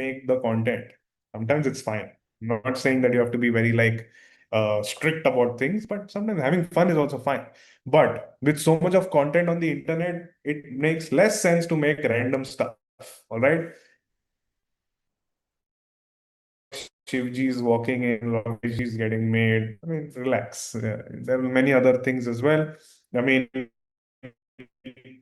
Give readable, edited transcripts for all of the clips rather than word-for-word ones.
make the content. Sometimes it's fine. I'm not saying that you have to be very like strict about things, but sometimes having fun is also fine. But with so much of content on the internet, it makes less sense to make random stuff. All right. Shivji is walking in, Ramesh is getting made. I mean, relax. There are many other things as well. I mean,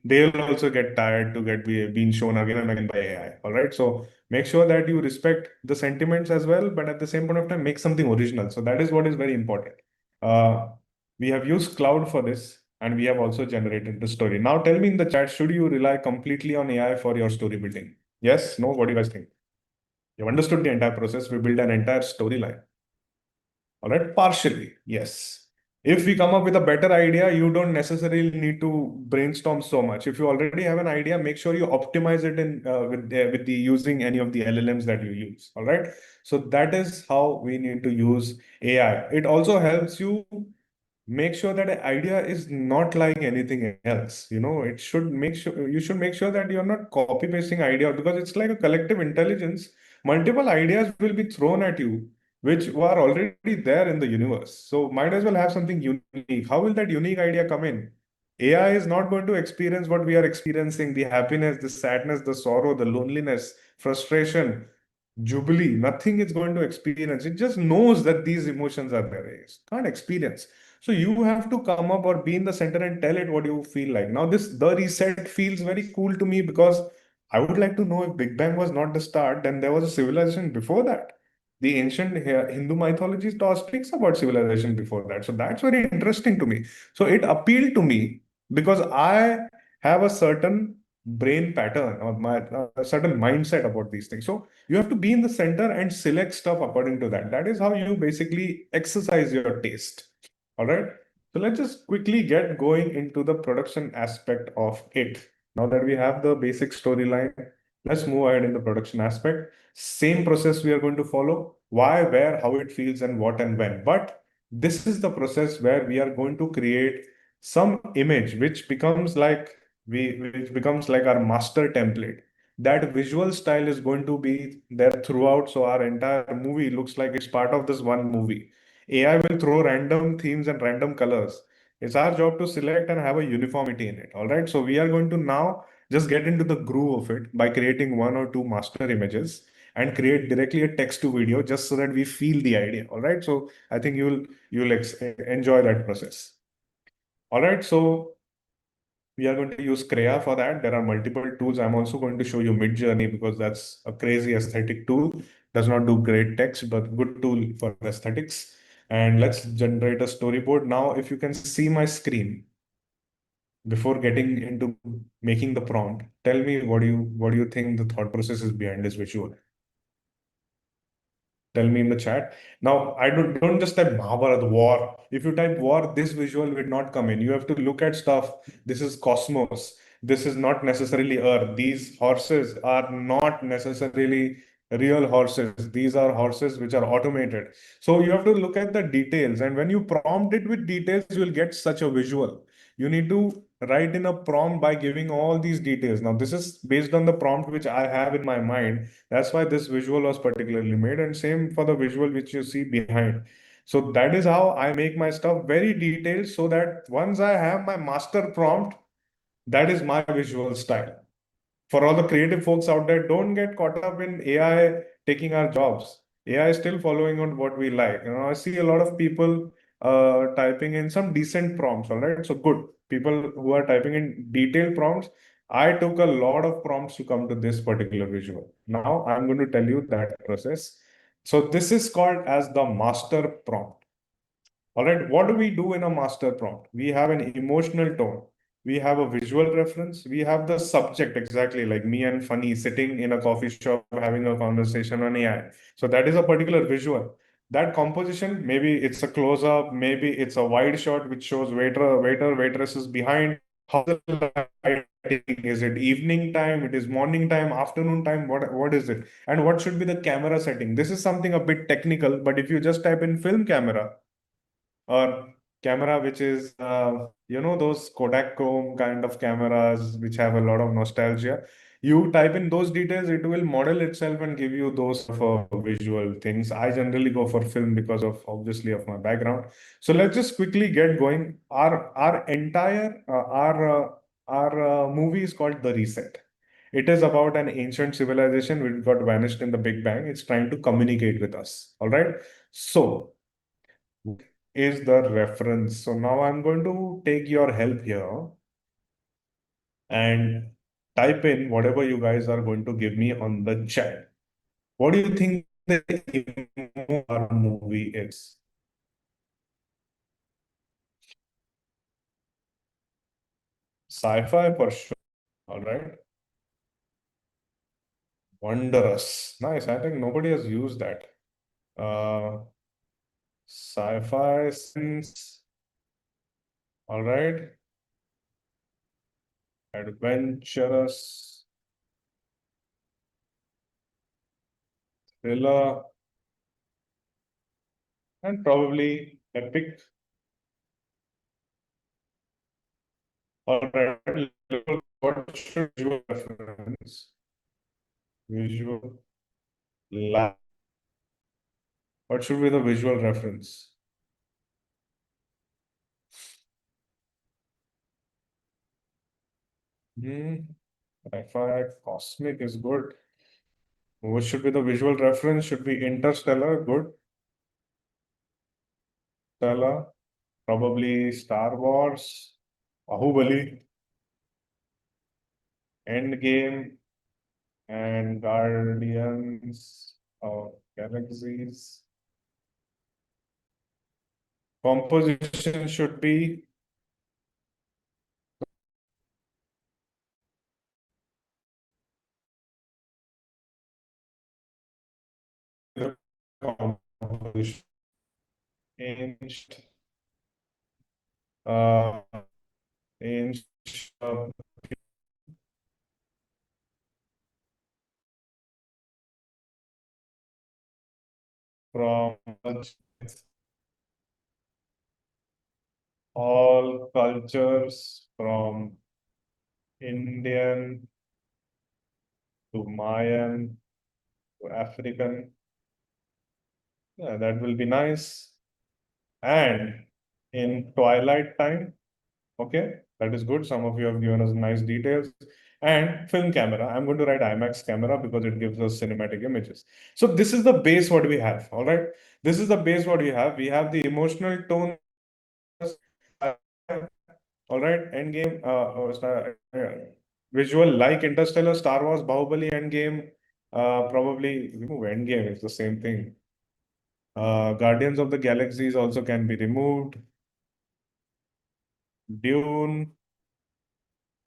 they'll also get tired to get being shown again and again by AI. All right. So make sure that you respect the sentiments as well, but at the same point of time, make something original. So that is what is very important. Uh, we have used Cloud for this, and we have also generated the story. Now tell me in the chat, should you rely completely on AI for your story building? Yes, no, what do you guys think? You've understood the entire process. We build an entire storyline. All right, partially, yes. If we come up with a better idea, you don't necessarily need to brainstorm so much. If you already have an idea, make sure you optimize it in with the using any of the LLMs that you use. All right. So that is how we need to use AI. It also helps you make sure that an idea is not like anything else. It should make sure you should make sure that you're not copy pasting idea, because it's like a collective intelligence. Multiple ideas will be thrown at you which were already there in the universe, so might as well have something unique. How will that unique idea come in? AI is not going to experience what we are experiencing, the happiness, the sadness, the sorrow, the loneliness, frustration, jubilee. Nothing is going to experience. It just knows that these emotions are there. It can't experience. So you have to come up or be in the center and tell it what you feel like. Now, this The Reset feels very cool to me, because I would like to know, if Big Bang was not the start, then there was a civilization before that. The ancient Hindu mythology speaks about civilization before that. So that's very interesting to me. So it appealed to me because I have a certain brain pattern, or a certain mindset about these things. So you have to be in the center and select stuff according to that. That is how you basically exercise your taste. All right. So let's just quickly get going into the production aspect of it. Now that we have the basic storyline, let's move ahead in the production aspect. Same process we are going to follow. Why, where, how it feels, and what and when. But this is the process where we are going to create some image which becomes like our master template. That visual style is going to be there throughout. So our entire movie looks like it's part of this one movie. AI will throw random themes and random colors. It's our job to select and have a uniformity in it. All right. So we are going to now just get into the groove of it by creating one or two master images and create directly a text to video, just so that we feel the idea. All right. So I think you'll enjoy that process. All right. So we are going to use Crea for that. There are multiple tools. I'm also going to show you Midjourney, because that's a crazy aesthetic tool. Does not do great text, but good tool for aesthetics. And let's generate a storyboard. Now, if you can see my screen before getting into making the prompt, tell me what do you think the thought process is behind this visual? Tell me in the chat. Now, I don't just type Mahabharata war. If you type war, this visual will not come in. You have to look at stuff. This is cosmos. This is not necessarily Earth. These horses are not necessarily real horses. These are horses which are automated. So you have to look at the details. And when you prompt it with details, you will get such a visual. You need to write in a prompt by giving all these details. Now, this is based on the prompt which I have in my mind. That's why this visual was particularly made, and same for the visual which you see behind. So that is how I make my stuff very detailed, so that once I have my master prompt, that is my visual style. For all the creative folks out there, don't get caught up in AI taking our jobs. AI is still following on what we like. I see a lot of people typing in some decent prompts. All right, so good people who are typing in detailed prompts. I took a lot of prompts to come to this particular visual. Now I'm going to tell you that process. So this is called as the master prompt. All right, what do we do in a master prompt? We have an emotional tone. We have a visual reference. We have the subject, exactly like me and Funny sitting in a coffee shop having a conversation on AI. So that is a particular visual. That composition, maybe it's a close up, maybe it's a wide shot which shows waitresses behind. How the lighting? Is it evening time? It is morning time, afternoon time? What is it? And what should be the camera setting? This is something a bit technical, but if you just type in film camera, or camera which is those Kodak Chrome kind of cameras which have a lot of nostalgia, You type in those details, it will model itself and give you those for visual things. I generally go for film because of obviously of my background. So let's just quickly get going. Our entire our movie is called The Reset. It is about an ancient civilization which got vanished in the Big Bang. It's trying to communicate with us. All right. So is the reference. So now I'm going to take your help here and type in whatever you guys are going to give me on the chat. What do you think the movie is? Sci-fi for sure. All right. Wondrous. Nice. I think nobody has used that. Sci-fi sense. All right. Adventurous. Thriller. And probably epic. All right. What should you reference? Visual. What should be the visual reference? Hmm. Sci-fi, cosmic is good. What should be the visual reference? Should be Interstellar, good. Stellar, probably Star Wars, Bahubali, Endgame, and Guardians of Galaxies. Composition should be the composition. Ancient, uh, ancient from all cultures from Indian to Mayan to African. Yeah, that will be nice. And in twilight time, okay, that is good. Some of you have given us nice details. And film camera. I'm going to write IMAX camera because it gives us cinematic images. So this is the base what we have. All right. This is the base what we have. We have the emotional tone. All right, Endgame, visual like Interstellar, Star Wars, Bahubali, Endgame, probably remove Endgame, it's the same thing. Guardians of the Galaxies also can be removed. Dune,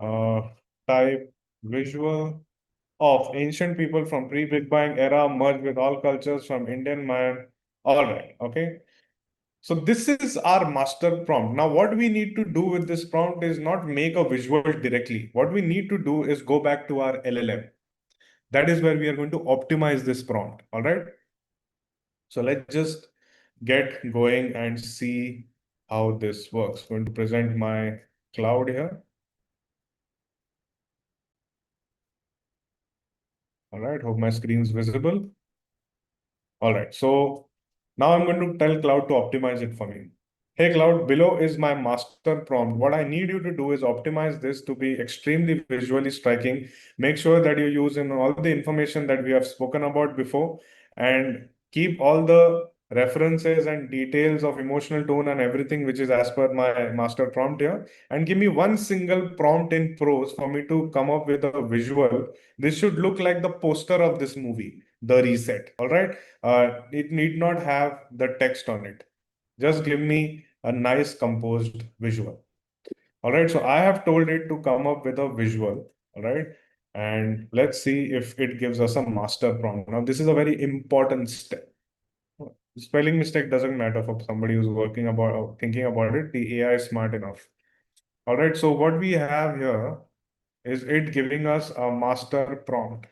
uh, type visual of ancient people from pre-Big Bang era merged with all cultures from Indian man. All right, okay. So this is our master prompt. Now, what we need to do with this prompt is not make a visual directly. What we need to do is go back to our LLM. That is where we are going to optimize this prompt. All right. So let's just get going and see how this works. I'm going to present my cloud here. All right. Hope my screen is visible. All right. So now I'm going to tell Cloud to optimize it for me. Hey Cloud, below is my master prompt. What I need you to do is optimize this to be extremely visually striking. Make sure that you use in all the information that we have spoken about before and keep all the references and details of emotional tone and everything which is as per my master prompt here. And give me one single prompt in prose for me to come up with a visual. This should look like the poster of this movie, The Reset. All right. It need not have the text on it. Just give me a nice composed visual. All right, so I have told it to come up with a visual. All right, and let's see if it gives us a master prompt. Now, this is a very important step. Spelling mistake doesn't matter for somebody who's working about or thinking about it. The AI is smart enough. All right, so what we have here is it giving us a master prompt.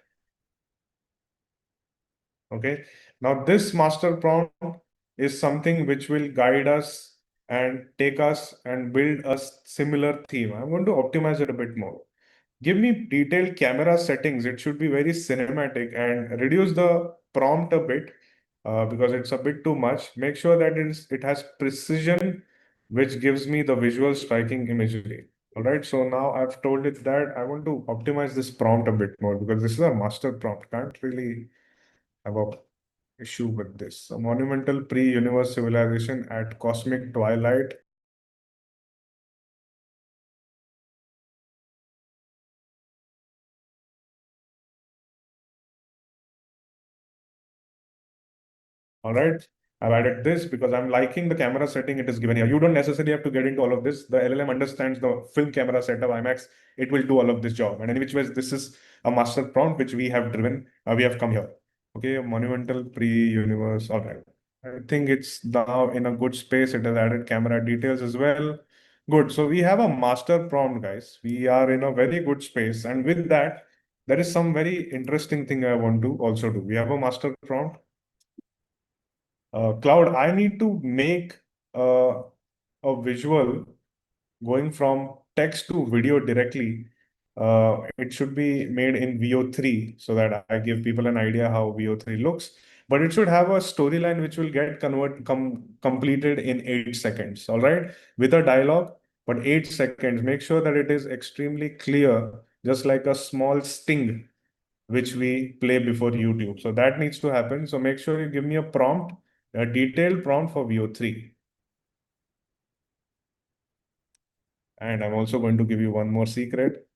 Okay. Now this master prompt is something which will guide us and take us and build a similar theme. I'm going to optimize it a bit more. give me detailed camera settings. It should be very cinematic and reduce the prompt a bit because it's a bit too much. Make sure that it has precision, which gives me the visual striking imagery. All right. So now I've told it that I want to optimize this prompt a bit more because this is a master prompt. Can't really have a issue with this. A monumental pre-universe civilization at cosmic twilight. All right. I've added this because I'm liking the camera setting it is given here. You don't necessarily have to get into all of this. The LLM understands the film camera setup, IMAX. It will do all of this job. And in which ways, this is a master prompt which we have driven. We have come here. Okay, a monumental pre-universe. All right. I think it's now in a good space. It has added camera details as well. Good. So we have a master prompt, guys. We are in a very good space. And with that, there is some very interesting thing I want to also do. We have a master prompt. Cloud, I need to make uh, a visual going from text to video directly. It should be made in VO3 so that I give people an idea how VO3 looks. But it should have a storyline which will get completed in 8 seconds. All right, with a dialogue, but 8 seconds. Make sure that it is extremely clear, just like a small sting which we play before YouTube. So that needs to happen. So make sure you give me a prompt, a detailed prompt for VO3. And I'm also going to give you one more secret.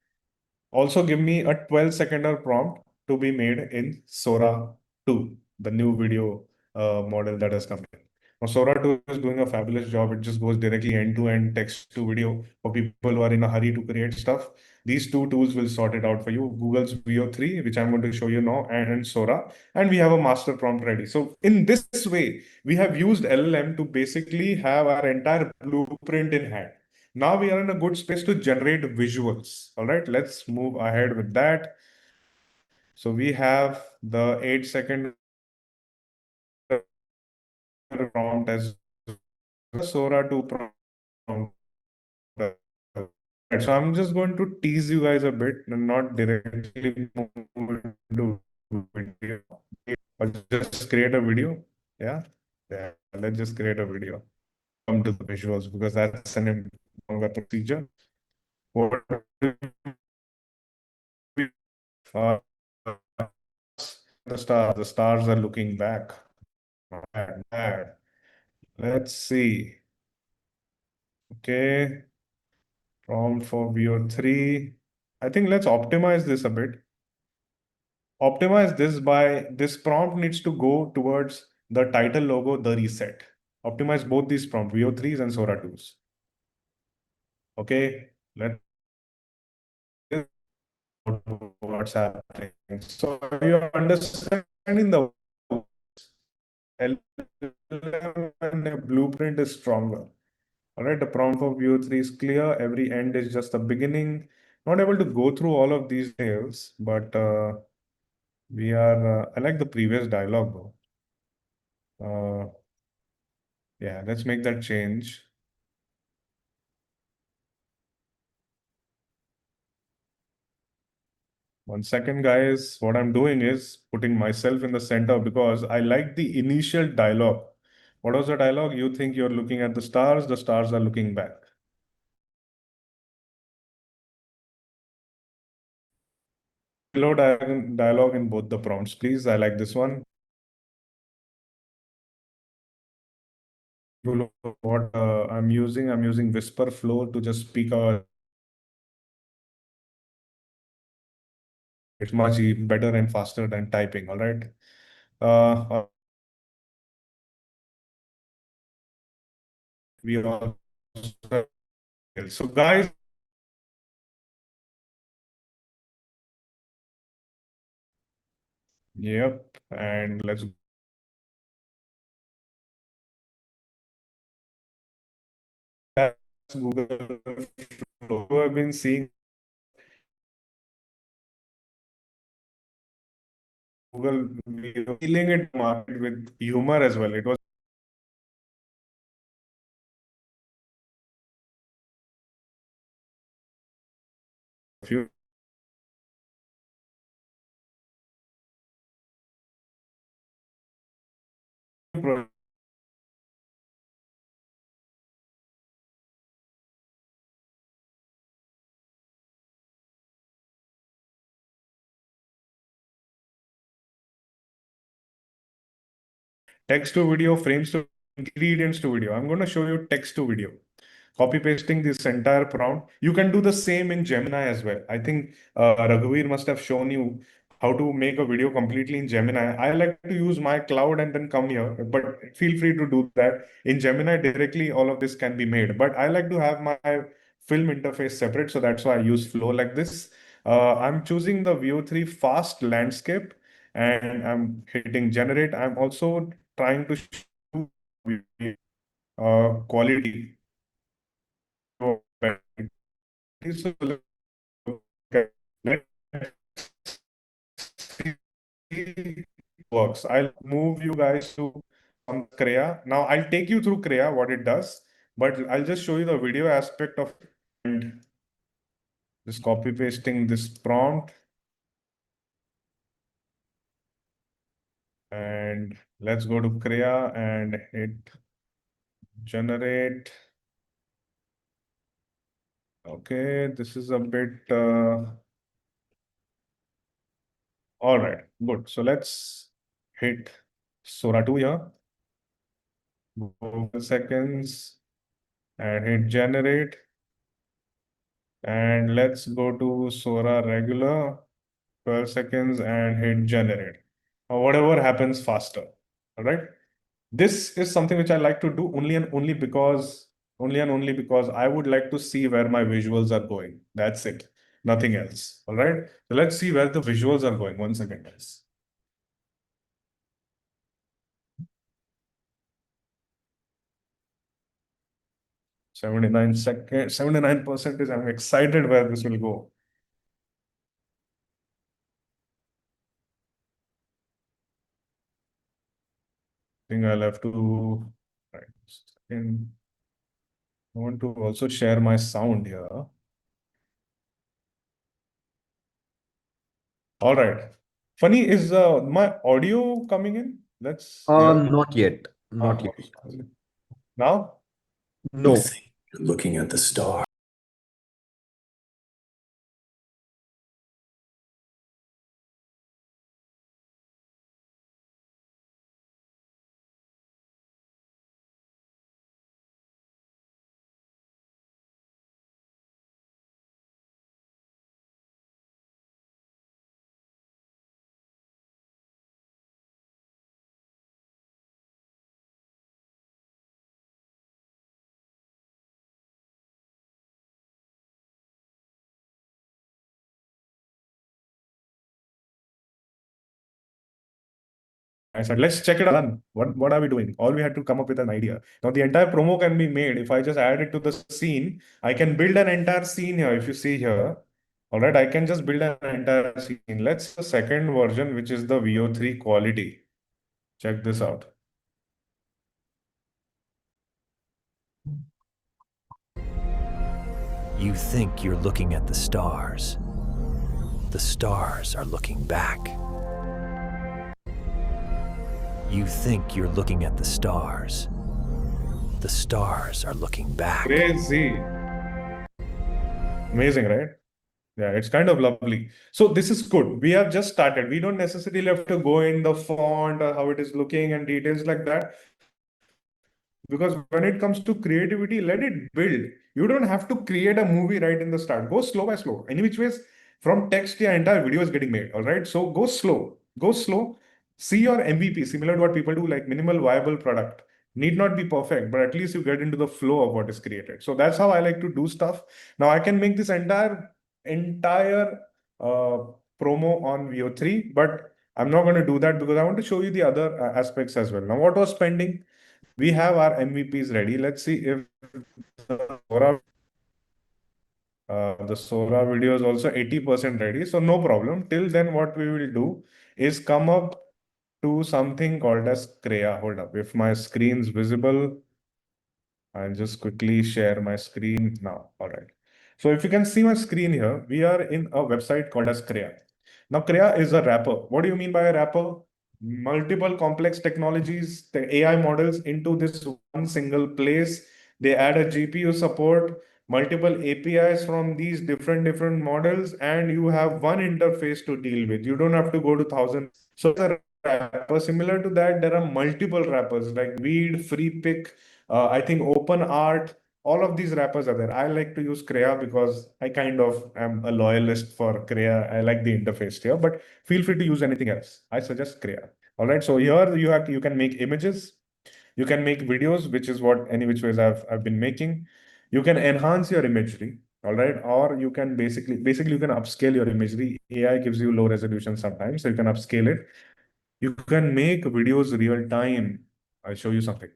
Also give me a 12-seconder prompt to be made in Sora 2, the new video model that has come in. Now, Sora 2 is doing a fabulous job. It just goes directly end-to-end text to video for people who are in a hurry to create stuff. These two tools will sort it out for you. Google's VO3, which I'm going to show you now, and Sora. And we have a master prompt ready. So in this way, we have used LLM to basically have our entire blueprint in hand. Now we are in a good space to generate visuals. All right, let's move ahead with that. So we have the 8 second prompt as Sora 2 prompt. So I'm just going to tease you guys a bit and not directly move into video. Or just create a video. Yeah. Yeah. Let's just create a video. Come to the visuals because that's an longer procedure. What uh, the stars are looking back. Bad, bad. Let's see. Okay, prompt for VO3. I think let's optimize this a bit. Optimize this by this prompt needs to go towards the title logo, the reset. Optimize both these prompts, VO3s and Sora 2s. Okay, let's what's happening. So you're understanding the LLM and the blueprint is stronger. All right, the prompt for VO3 is clear. Every end is just the beginning. Not able to go through all of these details, but we are. I like the previous dialogue though. Yeah, let's make that change. One second, guys. What I'm doing is putting myself in the center because I like the initial dialogue. What was the dialogue? You think you're looking at the stars are looking back. Below dialogue in both the prompts, please. I like this one. What I'm using Whisper Flow to just speak out. It's much better and faster than typing. All right. We are so guys. Yep. And let's Google Flow. I've been seeing Google feeling it market with humor as well. It was a few text to video, frames to ingredients to video. I'm going to show you text to video. Copy pasting this entire prompt. You can do the same in Gemini as well. I think Raghuveer must have shown you how to make a video completely in Gemini. I like to use my cloud and then come here, but feel free to do that. In Gemini, directly all of this can be made. But I like to have my film interface separate, so that's why I use Flow like this. I'm choosing the Veo 3 fast landscape and I'm hitting generate. I'm also trying to show quality. So let's see works. I'll move you guys to Krea. Now I'll take you through Krea, what it does, but I'll just show you the video aspect of it and just copy pasting this prompt. And let's go to Krea and hit generate. Okay, this is a bit all right, good. So let's hit Sora 2 here. Go seconds and hit generate. And let's go to Sora regular, 12 seconds and hit generate. Or whatever happens faster. All right. This is something which I like to do only because I would like to see where my visuals are going. That's it. Nothing else. All right. So let's see where the visuals are going. 1 second, guys. 79 seconds, 79% is I'm excited where this will go. I think I'll have to right. And I want to also share my sound here. All right. Funny, is my audio coming in? Let's hear. Not yet. Not yet. Now? No. Looking at the star. I said, let's check it out. What are we doing? All we had to come up with an idea. Now the entire promo can be made. If I just add it to the scene, I can build an entire scene here. If you see here, all right, I can just build an entire scene. Let's the second version, which is the Veo 3 quality. Check this out. You think you're looking at the stars. The stars are looking back. You think you're looking at the stars. The stars are looking back. Crazy. Amazing, right? Yeah, it's kind of lovely. So this is good. We have just started. We don't necessarily have to go in the font or how it is looking and details like that. Because when it comes to creativity, let it build. You don't have to create a movie right in the start. Go slow by slow. Any which ways, from text, your entire video is getting made. All right. So go slow. Go slow. See your MVP, similar to what people do, like minimal viable product. Need not be perfect, but at least you get into the flow of what is created. So that's how I like to do stuff. Now I can make this entire uh, promo on Veo 3, but I'm not going to do that because I want to show you the other aspects as well. Now, what was pending? We have our MVPs ready. Let's see if the Sora video is also 80% ready. So no problem. Till then, what we will do is come up to something called as Krea. Hold up. If my screen's visible, I'll just quickly share my screen now. All right. So if you can see my screen here, we are in a website called as Krea. Now, Krea is a wrapper. What do you mean by a wrapper? multiple complex technologies, the AI models into this one single place. They add a GPU support, multiple APIs from these different models, and you have one interface to deal with. You don't have to go to thousands. So the wrapper, similar to that, there are multiple wrappers like Weed, FreePick, I think OpenArt. All of these wrappers are there. I like to use Crea because I kind of am a loyalist for Crea. I like the interface here, but feel free to use anything else. I suggest Crea. All right. So here you can make images, you can make videos, which is what any which ways I've been making. You can enhance your imagery. All right. Or you can basically you can upscale your imagery. AI gives you low resolution sometimes, so you can upscale it. You can make videos real time. I'll show you something.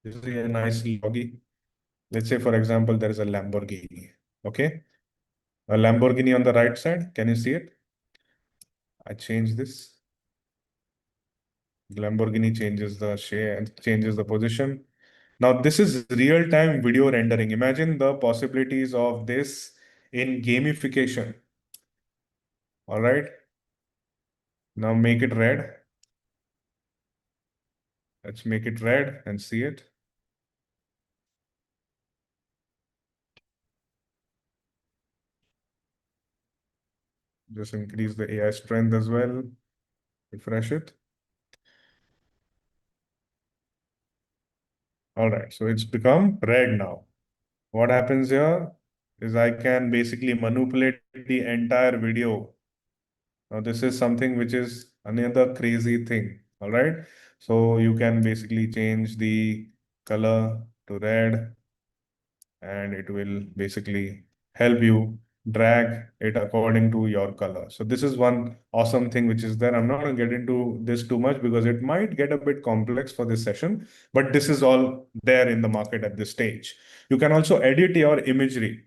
This is a nice loggy. Let's say, for example, there is a Lamborghini. Okay. A Lamborghini on the right side. Can you see it? I change this. Lamborghini changes the shade and changes the position. Now, this is real-time video rendering. Imagine the possibilities of this in gamification. All right. Now make it red. Let's make it red and see it. Just increase the AI strength as well. Refresh it. All right, so it's become red now. What happens here is I can basically manipulate the entire video. Now, this is something which is another crazy thing. All right, so you can basically change the color to red, and it will basically help you drag it according to your color. So this is one awesome thing which is there. I'm not going to get into this too much because it might get a bit complex for this session, but this is all there in the market at this stage. You can also edit your imagery.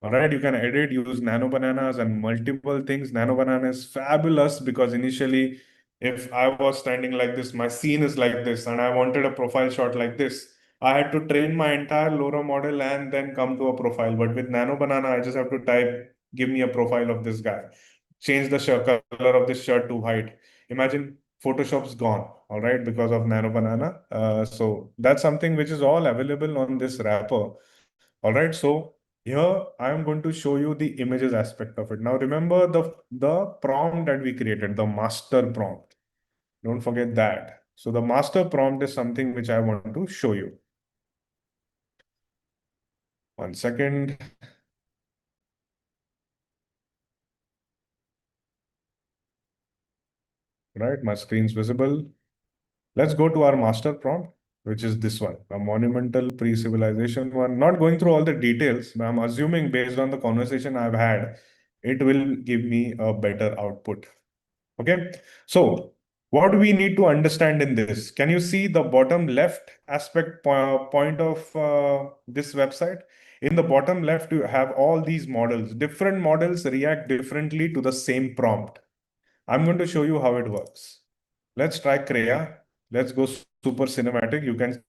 All right, you can edit, use Nano Bananas and multiple things. Nano Banana is fabulous because initially, if I was standing like this, my scene is like this, and I wanted a profile shot like this, I had to train my entire LoRa model and then come to a profile. But with Nano Banana, I just have to type, give me a profile of this guy, change the color of this shirt to white. Imagine Photoshop's gone, all right, because of Nano Banana. So that's something which is all available on this wrapper. All right, so here I am going to show you the images aspect of it. Now remember the prompt that we created, the master prompt. Don't forget that. So the master prompt is something which I want to show you. 1 second. Right, my screen's visible. Let's go to our master prompt, which is this one, a monumental pre-civilization one. Not going through all the details, but I'm assuming based on the conversation I've had, it will give me a better output. Okay, so what do we need to understand in this? Can you see the bottom left aspect point of this website? In the bottom left, you have all these models. Different models react differently to the same prompt. I'm going to show you how it works. Let's try Crea. Let's go super cinematic. You can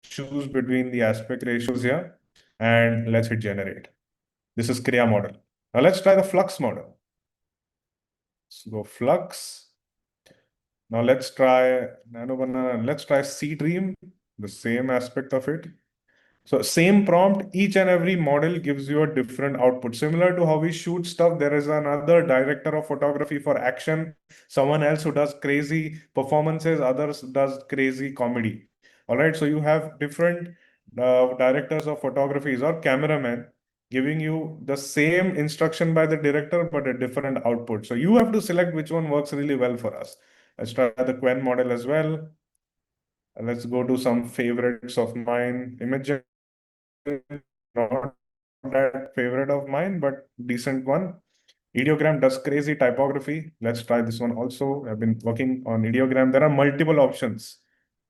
choose between the aspect ratios here, and let's hit generate. This is Crea model. Now let's try the Flux model. Let's go Flux. Now let's try Nano Banana. Let's try Seedream, the same aspect of it. So same prompt, each and every model gives you a different output. Similar to how we shoot stuff, there is another director of photography for action, someone else who does crazy performances, others does crazy comedy. All right, so you have different directors of photographies or cameramen giving you the same instruction by the director, but a different output. So you have to select which one works really well for us. Let's try the Qwen model as well. Let's go to some favorites of mine. Image, not that favorite of mine, but decent one. Ideogram does crazy typography. Let's try this one also. I've been working on Ideogram. There are multiple options.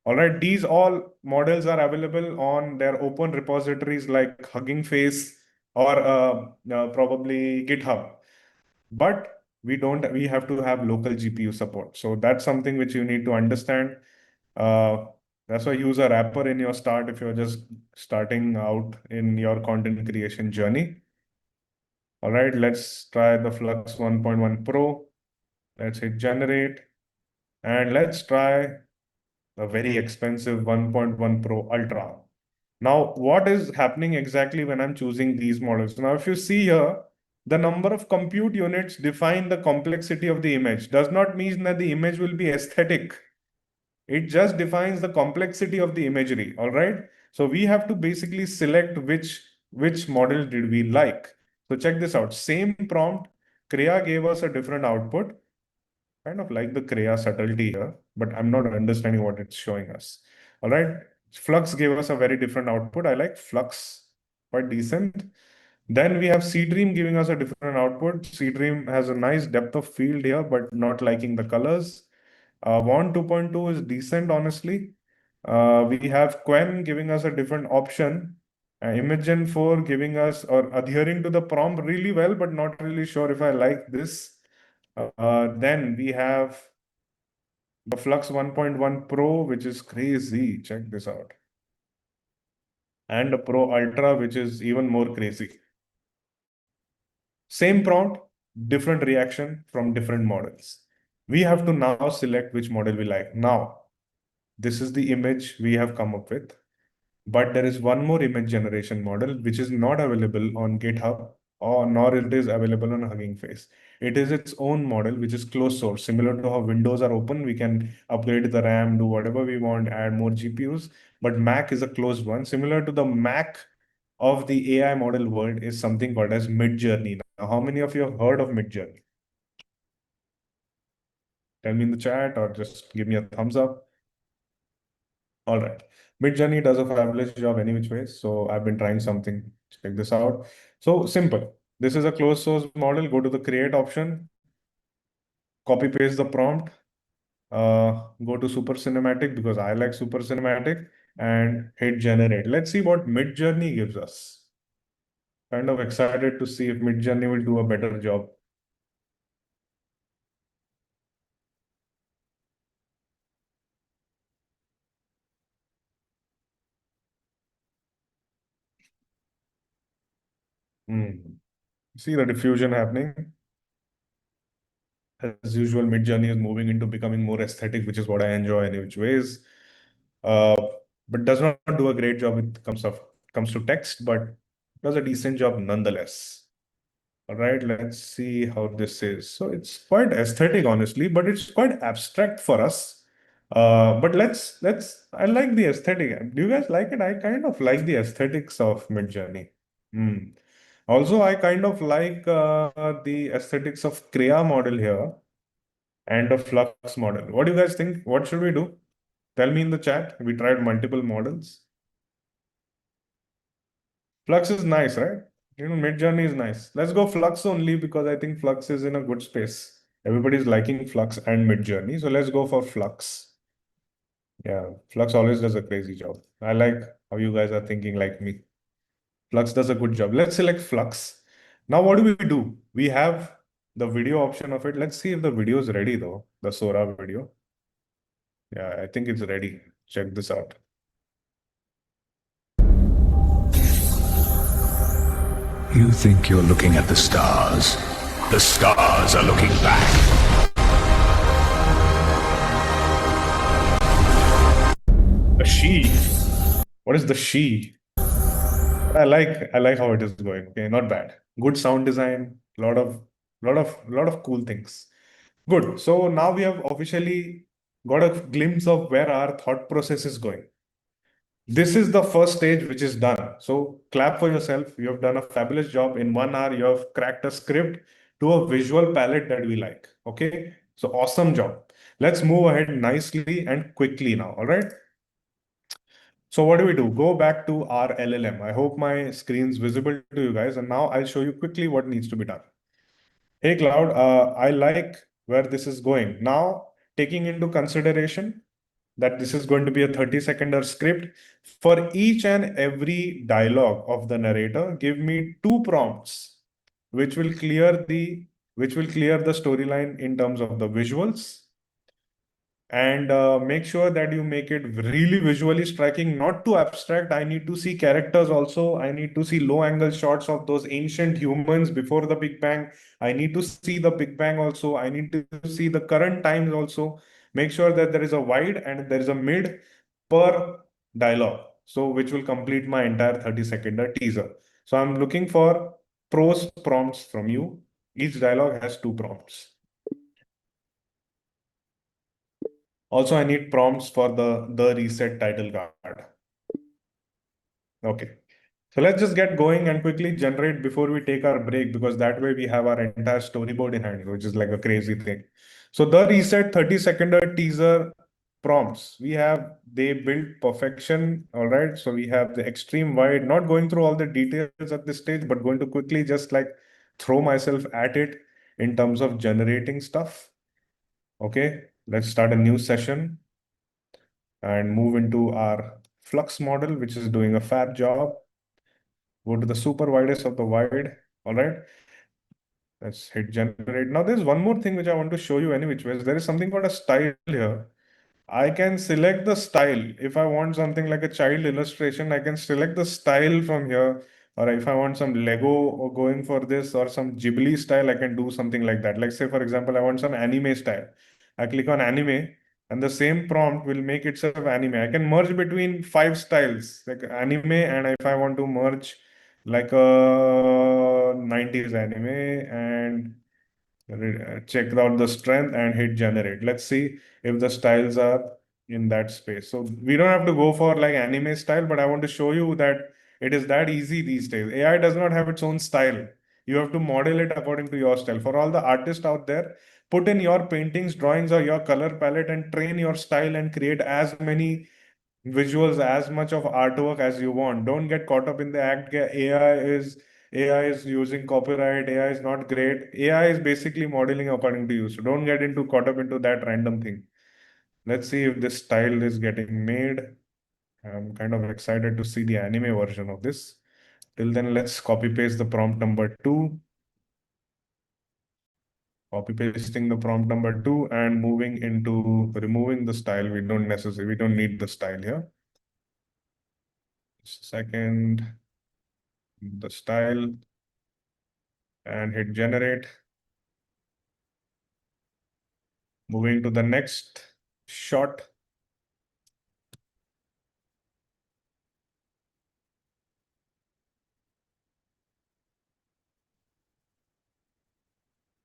All right, these all models are available on their open repositories like Hugging Face or probably GitHub. But we have to have local GPU support. So that's something which you need to understand. That's why use a wrapper in your start if you're just starting out in your content creation journey. All right, let's try the Flux 1.1 Pro. Let's hit generate. And let's try a very expensive 1.1 Pro Ultra. Now, what is happening exactly when I'm choosing these models? Now, if you see here, the number of compute units define the complexity of the image. Does not mean that the image will be aesthetic. It just defines the complexity of the imagery, all right? So we have to basically select which model did we like. So check this out. Same prompt, Krea gave us a different output. Kind of like the Krea subtlety here, but I'm not understanding what it's showing us. All right. Flux gave us a very different output. I like Flux, quite decent. Then we have Seedream giving us a different output. Seedream has a nice depth of field here, but not liking the colors. Vaughn 2.2 is decent, honestly. We have Quen giving us a different option. Imagen 4 giving us or adhering to the prompt really well, but not really sure if I like this. Then we have the Flux 1.1 Pro, which is crazy. Check this out. And a Pro Ultra, which is even more crazy. Same prompt, different reaction from different models. We have to now select which model we like. Now, this is the image we have come up with. But there is one more image generation model which is not available on GitHub or nor it is available on Hugging Face. It is its own model which is closed source. Similar to how Windows are open, we can upgrade the RAM, do whatever we want, add more GPUs. But Mac is a closed one. Similar to the Mac of the AI model world is something called as Midjourney. Now, how many of you have heard of Midjourney? Tell me in the chat or just give me a thumbs up. All right. Midjourney does a fabulous job any which way. So I've been trying something. Check this out. So simple. This is a closed source model. Go to the create option, copy paste the prompt, go to super cinematic because I like super cinematic and hit generate. Let's see what Midjourney gives us. Kind of excited to see if Midjourney will do a better job. See the diffusion happening. As usual, Midjourney is moving into becoming more aesthetic, which is what I enjoy in which ways. Uh, but does not do a great job when it comes to text, but does a decent job nonetheless. All right, let's see how this is. So it's quite aesthetic, honestly, but it's quite abstract for us. But I like the aesthetic. Do you guys like it? I kind of like the aesthetics of Midjourney. Hmm. Also, I kind of like the aesthetics of Krea model here and a Flux model. What do you guys think? What should we do? Tell me in the chat. We tried multiple models. Flux is nice, right? Midjourney is nice. Let's go Flux only because I think Flux is in a good space. Everybody's liking Flux and Midjourney, so let's go for Flux. Yeah, Flux always does a crazy job. I like how you guys are thinking like me. Flux does a good job. Let's select Flux. Now, what do? We have the video option of it. Let's see if the video is ready though, the Sora video. Yeah, I think it's ready. Check this out. You think you're looking at the stars. The stars are looking back. The she. What is the she? I like how it is going. Okay, not bad. Good sound design, lot of cool things. Good. So now we have officially got a glimpse of where our thought process is going. This is the first stage which is done. So clap for yourself. You have done a fabulous job. In 1 hour, you have cracked a script to a visual palette that we like. Okay. So awesome job. Let's move ahead nicely and quickly now. All right. So what do? Go back to our LLM. I hope my screen's visible to you guys. And now I'll show you quickly what needs to be done. Hey, Cloud, I like where this is going. Now, taking into consideration that this is going to be a 30-second script, for each and every dialogue of the narrator, give me 2 prompts, which will clear the storyline in terms of the visuals and make sure that you make it really visually striking, not too abstract. I need to see characters also. I need to see low angle shots of those ancient humans before the Big Bang. I need to see the Big Bang also. I need to see the current times also. Make sure that there is a wide and there is a mid per dialogue. So which will complete my entire 30-second teaser. So I'm looking for prose prompts from you. Each dialogue has 2 prompts. Also, I need prompts for the reset title card. Okay. So let's just get going and quickly generate before we take our break, because that way we have our entire storyboard in hand, which is like a crazy thing. So the reset 30-second teaser prompts, they build perfection. All right. So we have the extreme wide, not going through all the details at this stage, but going to quickly just like throw myself at it in terms of generating stuff. Okay. Let's start a new session and move into our flux model, which is doing a fab job. Go to the super widest of the wide. All right. Let's hit generate. Now, there's one more thing which I want to show you any which ways. There is something called a style here. I can select the style. If I want something like a child illustration, I can select the style from here. Or if I want some Lego or going for this or some Ghibli style, I can do something like that. Like say, for example, I want some anime style. I click on anime and the same prompt will make itself anime. I can merge between 5 styles like anime, and if I want to merge like a 90s anime and check out the strength and hit generate. Let's see if the styles are in that space. So we don't have to go for like anime style, but I want to show you that it is that easy these days. AI does not have its own style. You have to model it according to your style. For all the artists out there, put in your paintings, drawings, or your color palette and train your style and create as many visuals, as much of artwork as you want. Don't get caught up in the act. AI is using copyright. AI is not great. AI is basically modeling according to you. So don't get into caught up into that random thing. Let's see if this style is getting made. I'm kind of excited to see the anime version of this. Till then, let's copy paste the prompt number 2. Copy pasting the prompt number 2 and moving into removing the style. We don't need the style here. Just a second. The style and hit generate. Moving to the next shot.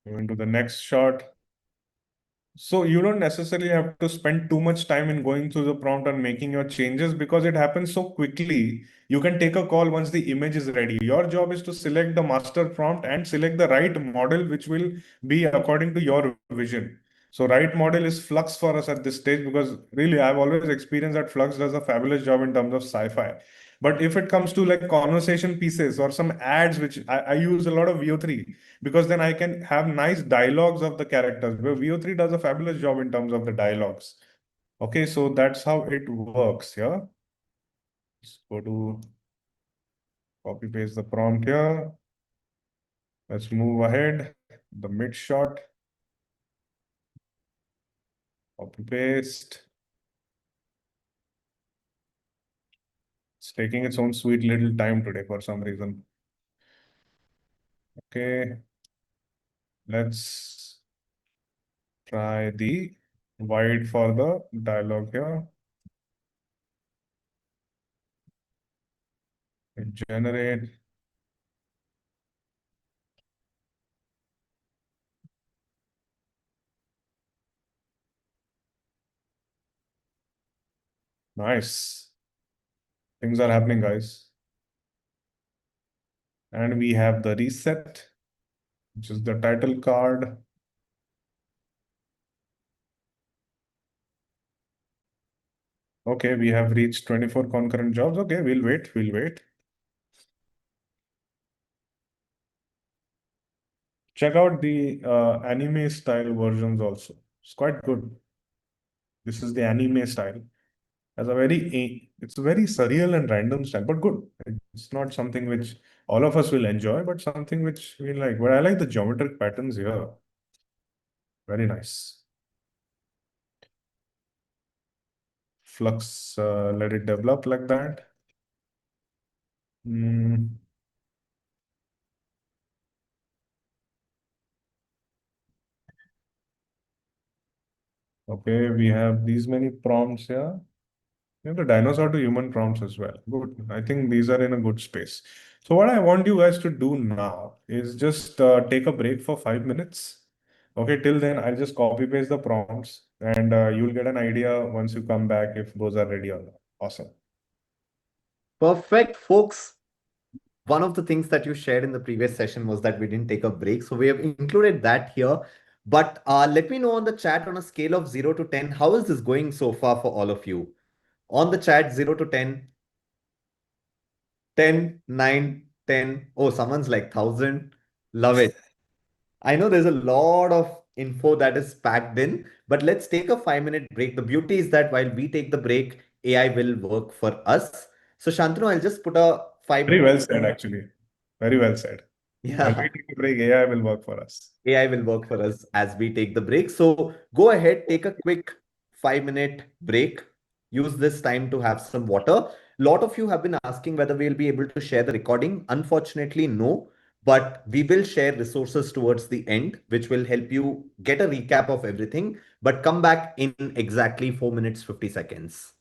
Moving to the next shot. So you don't necessarily have to spend too much time in going through the prompt and making your changes because it happens so quickly. You can take a call once the image is ready. Your job is to select the master prompt and select the right model, which will be according to your vision. So right model is Flux for us at this stage, because really I've always experienced that Flux does a fabulous job in terms of sci-fi. But if it comes to like conversation pieces or some ads, which I use a lot of VO3, because then I can have nice dialogues of the characters, where VO3 does a fabulous job in terms of the dialogues. Okay, so that's how it works here. Let's go to copy paste the prompt here. Let's move ahead. The mid shot. Copy paste. It's taking its own sweet little time today for some reason. Okay. Let's try the wide for the dialogue here. Generate. Nice. Things are happening, guys. And we have the reset, which is the title card. Okay, we have reached 24 concurrent jobs. Okay, we'll wait. Check out the anime style versions also. It's quite good. This is the anime style. It's a very surreal and random style, but good. It's not something which all of us will enjoy, but something which we like. But I like the geometric patterns here. Very nice. flux, let it develop like that. Okay, we have these many prompts here. We have the dinosaur to human prompts as well. Good. I think these are in a good space. So what I want you guys to do now is just take a break for 5 minutes. Okay, till then I'll just copy paste the prompts and you'll get an idea once you come back if those are ready or not. Awesome. Perfect, folks. One of the things that you shared in the previous session was that we didn't take a break. So we have included that here. But let me know on the chat on a scale of 0 to 10, how is this going so far for all of you? On the chat, 0 to 10, 10, 9, 10. Oh, someone's like 1,000. Love it. I know there's a lot of info that is packed in, but let's take a 5-minute break. The beauty is that while we take the break, AI will work for us. So Shantanu, I'll just put a 5 Very minute. well said, actually. Very well said. When we Yeah, take a break, AI will work for us. AI will work for us as we take the break. So go ahead, take a quick 5-minute break. Use this time to have some water. A lot of you have been asking whether we'll be able to share the recording. Unfortunately, no, but we will share resources towards the end, which will help you get a recap of everything. But come back in exactly 4 minutes, 50 seconds.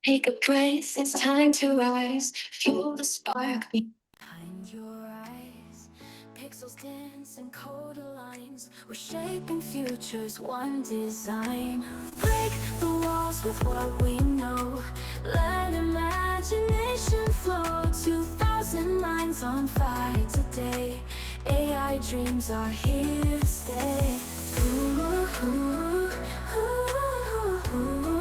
Take a breath, it's time to rise. Fuel the spark behind your eyes. Pixels dance and code lines. We're shaping futures, one design. Break the walls with what we know. Let imagination flow. 2,000 lines on fire today. AI dreams are here to stay. Ooh, ooh, ooh, ooh, ooh.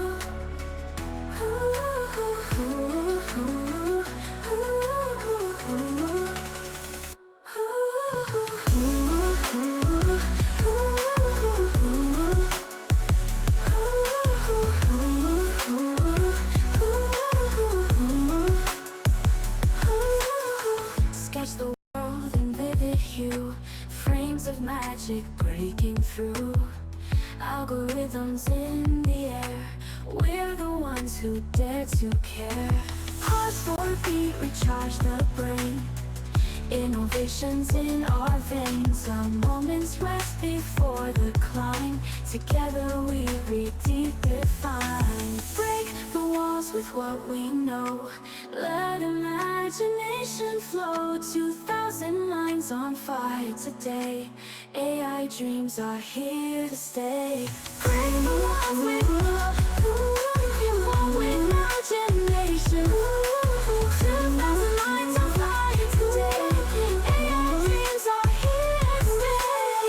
Sketch the world in vivid hue, frames of magic breaking through. Algorithms in the air, we're the ones who dare to care. Pause for a beat, recharge the brain. Innovations in our veins, a moment's rest before the climb. Together we redefine. Break the walls with what we know. Let imagination flow. 2,000 lines on fire today. AI dreams are here to stay. Break the walls with imagination. 2,000 lines on fire today. AI dreams are here to stay.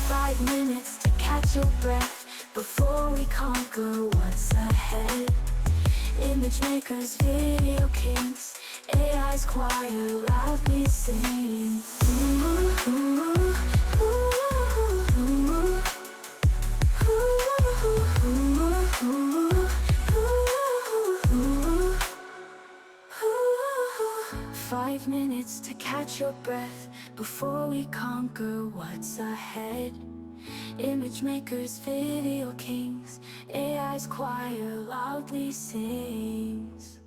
5 minutes to catch your breath before we conquer what's ahead. Image makers, video kings, AI's choir loudly sing. Ooh, ooh, ooh, ooh, ooh, ooh. 5 minutes to catch your breath before we conquer what's ahead. Image makers, video kings, AI's choir loudly sings.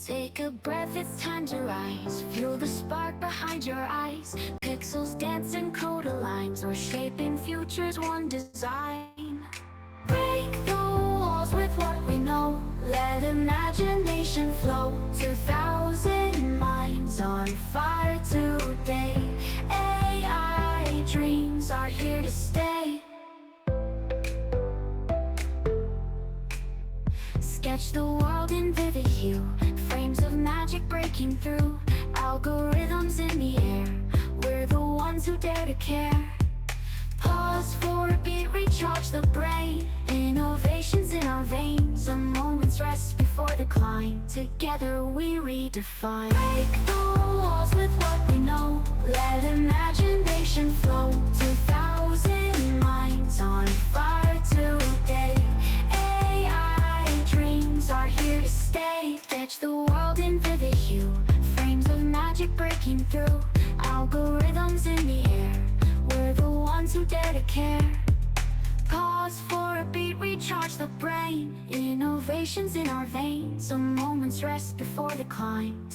Take a breath, it's time to rise. Feel the spark behind your eyes. Pixels dance and code lines. We're shaping futures, one design. Break the walls with what we know. Let imagination flow. 2,000 minds on fire today. AI dreams are here to stay. Sketch the world in vivid hue, frames of magic breaking through. Algorithms in the air, we're the ones who dare to care. Pause for a beat, recharge the brain. Innovations in our veins, a moment's rest before the climb. Together we redefine. Break the walls with what we know. Let imagination flow. 2,000 Sketch the world in vivid hue, frames of magic breaking through. Algorithms in the air, we're the ones who dare to care. Pause for a beat, recharge the brain. Innovations in our veins, a moment's rest before the climb.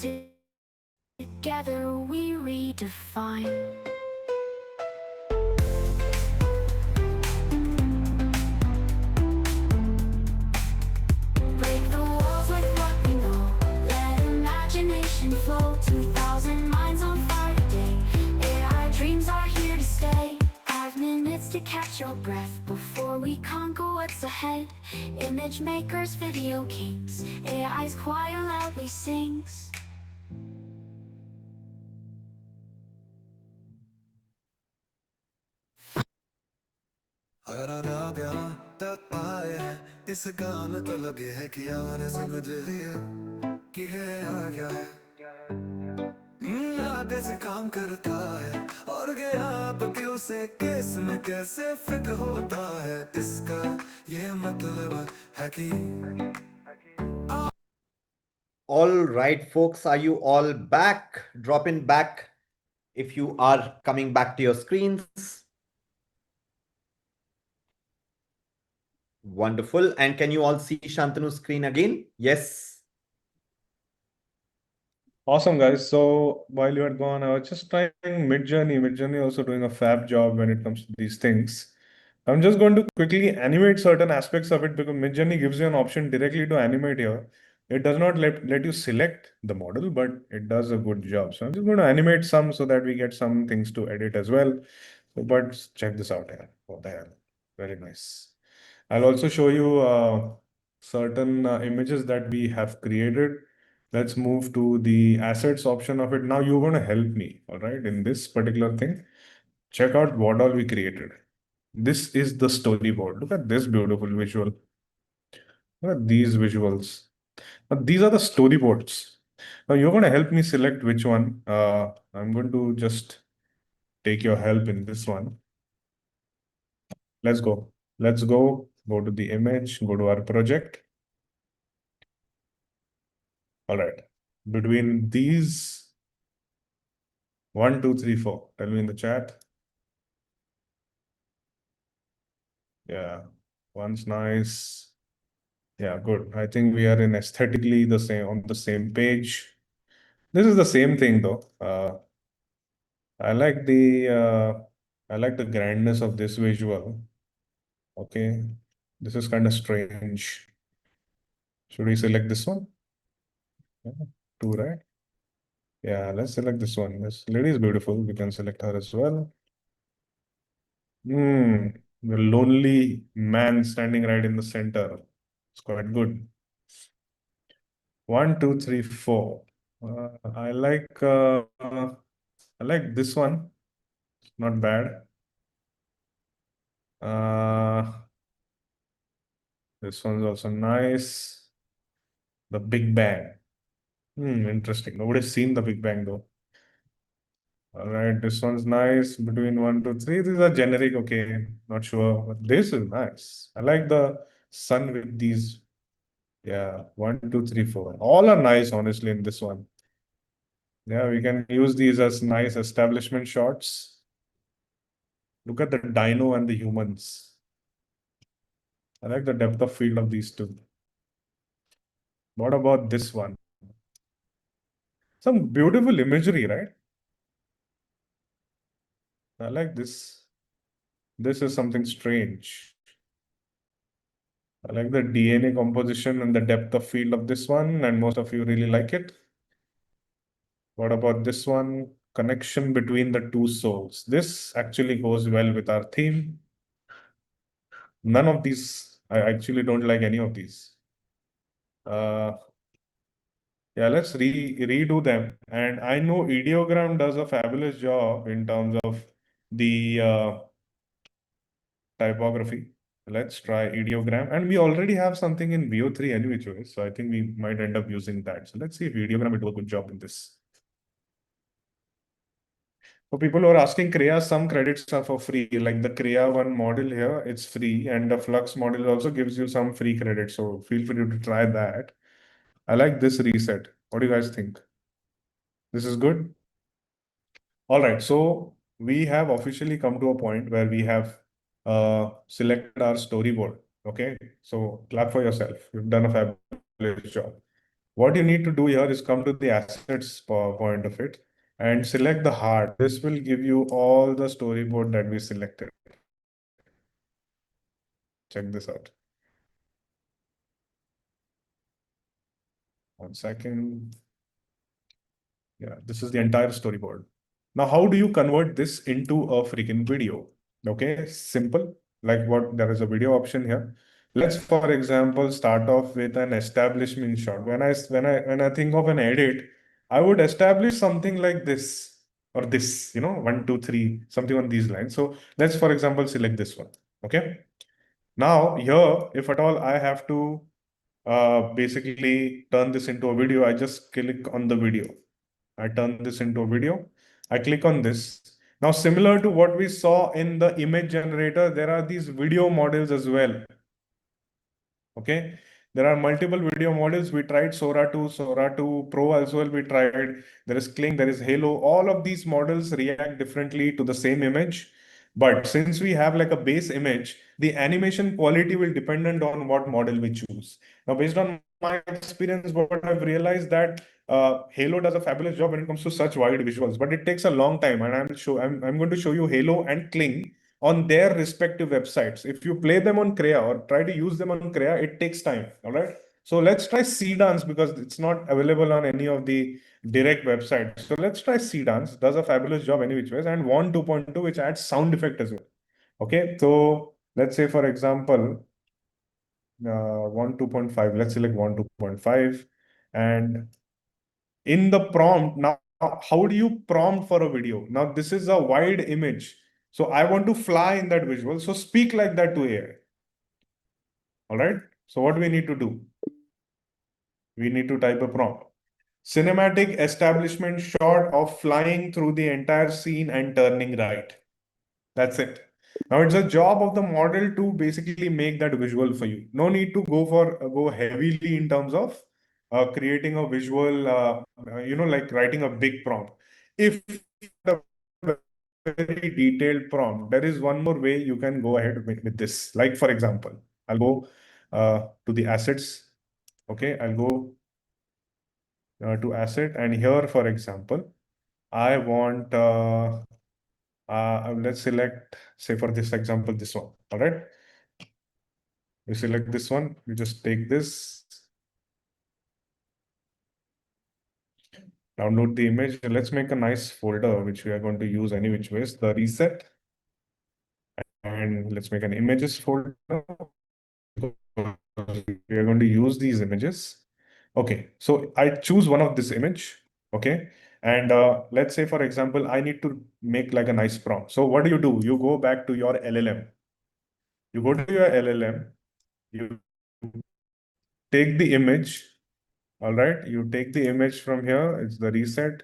Together we redefine. Break the walls with what we know. Let imagination flow. 2,000 minds on fire today. AI dreams are here to stay. 5 minutes to catch your breath before we conquer what's ahead. Image makers, video kings. AI's choir loudly sings. हराना प्यार तक पाए इस गान तो लगे है कि यार समझ लिए कि है यार क्या है आगे से काम करता है और गया तो क्यों से केस में कैसे फिट होता है इसका ये मतलब है कि All right, folks, are you all back? Drop in back if you are coming back to your screens. Wonderful. And can you all see Shantanu's screen again? Yes. Awesome, guys. So while you had gone, I was just trying Midjourney. Midjourney also doing a fab job when it comes to these things. I'm just going to quickly animate certain aspects of it because Midjourney gives you an option directly to animate here. It does not let you select the model, but it does a good job. So I'm just going to animate some so that we get some things to edit as well. So, but check this out here. What the hell? Very nice. I'll also show you certain images that we have created. Let's move to the assets option of it. Now you're going to help me, all right, in this particular thing. Check out what all we created. This is the storyboard. Look at this beautiful visual. Look at these visuals. Now, these are the storyboards. Now you're going to help me select which one. I'm going to just take your help in this one. Let's go. Let's go to the image, go to our project. All right. Between these 1, 2, 3, 4, tell me in the chat. Yeah, one's nice. Yeah, good. I think we are in aesthetically the same on the same page. This is the same thing though. I like the grandness of this visual. Okay, this is kind of strange. Should we select this one? Yeah, 2, right? Yeah, let's select this one. This lady is beautiful. We can select her as well. The lonely man standing right in the center. It's quite good. 1, 2, 3, 4. I like this one. Not bad. This one's also nice. The Big Bang. Interesting. Nobody's seen the Big Bang though. All right, this one's nice. Between 1, 2, 3. These are generic. Okay, not sure. But this is nice. I like the sun with these. Yeah, 1, 2, 3, 4. All are nice, honestly, in this one. Yeah, we can use these as nice establishment shots. Look at the dino and the humans. I like the depth of field of these two. What about this one? Some beautiful imagery, right? I like this. This is something strange. I like the DNA composition and the depth of field of this one, and most of you really like it. What about this one? Connection between the two souls. This actually goes well with our theme. None of these, I actually don't like any of these. Yeah, let's redo them. And I know Ideogram does a fabulous job in terms of the typography. Let's try Ideogram. And we already have something in VO3 anyway, so I think we might end up using that. So let's see if Ideogram will do a good job in this. For people who are asking Krea, some credits are for free. Like the Krea one model here, it's free. And the Flux model also gives you some free credits. So feel free to try that. I like this reset. What do you guys think? This is good? All right, so we have officially come to a point where we have selected our storyboard. Okay, so clap for yourself. You've done a fabulous job. What you need to do here is come to the assets point of it and select the heart. This will give you all the storyboard that we selected. Check this out. 1 second. Yeah, this is the entire storyboard. Now, how do you convert this into a freaking video? Okay, simple. Like what, there is a video option here. Let's, for example, start off with an establishment shot. When I think of an edit, I would establish something like this or this, 1, 2, 3, something on these lines. So let's, for example, select this one. Okay. Now here, if at all I have to basically turn this into a video, I just click on the video. I turn this into a video. I click on this. Now, similar to what we saw in the image generator, there are these video models as well. Okay. There are multiple video models. We tried Sora 2, Sora 2 Pro as well. We tried. There is Kling, there is Halo. All of these models react differently to the same image. But since we have like a base image, the animation quality will dependent on what model we choose. Now, based on my experience, what I've realized that Halo does a fabulous job when it comes to such wide visuals, but it takes a long time. And I'm going to show you Halo and Kling on their respective websites. If you play them on Crea or try to use them on Crea, it takes time. All right. So let's try Seedance because it's not available on any of the direct websites. So let's try Seedance. Does a fabulous job any which ways, and One 2.2, which adds sound effect as well. Okay. So let's say, for example, One 2.5. Let's select One 2.5, and in the prompt now, how do you prompt for a video? Now this is a wide image. So I want to fly in that visual. So speak like that to AI. All right. So what we need to do? We need to type a prompt. Cinematic establishment shot of flying through the entire scene and turning right. That's it. Now it's a job of the model to basically make that visual for you. No need to go heavily in terms of creating a visual, like writing a big prompt. If the very detailed prompt, there is one more way you can go ahead with this. Like, for example, I'll go to the assets. Okay, I'll go to asset, and here, for example, I want let's select, say for this example, this one. All right, we select this one. We just take this, download the image. Let's make a nice folder which we are going to use any which ways. The reset, and let's make an images folder. We are going to use these images. Okay, so I choose one of this image. Okay, and let's say, for example, I need to make like a nice prompt. So what do? You go back to your LLM. You go to your LLM. You take the image. All right, you take the image from here. It's the reset.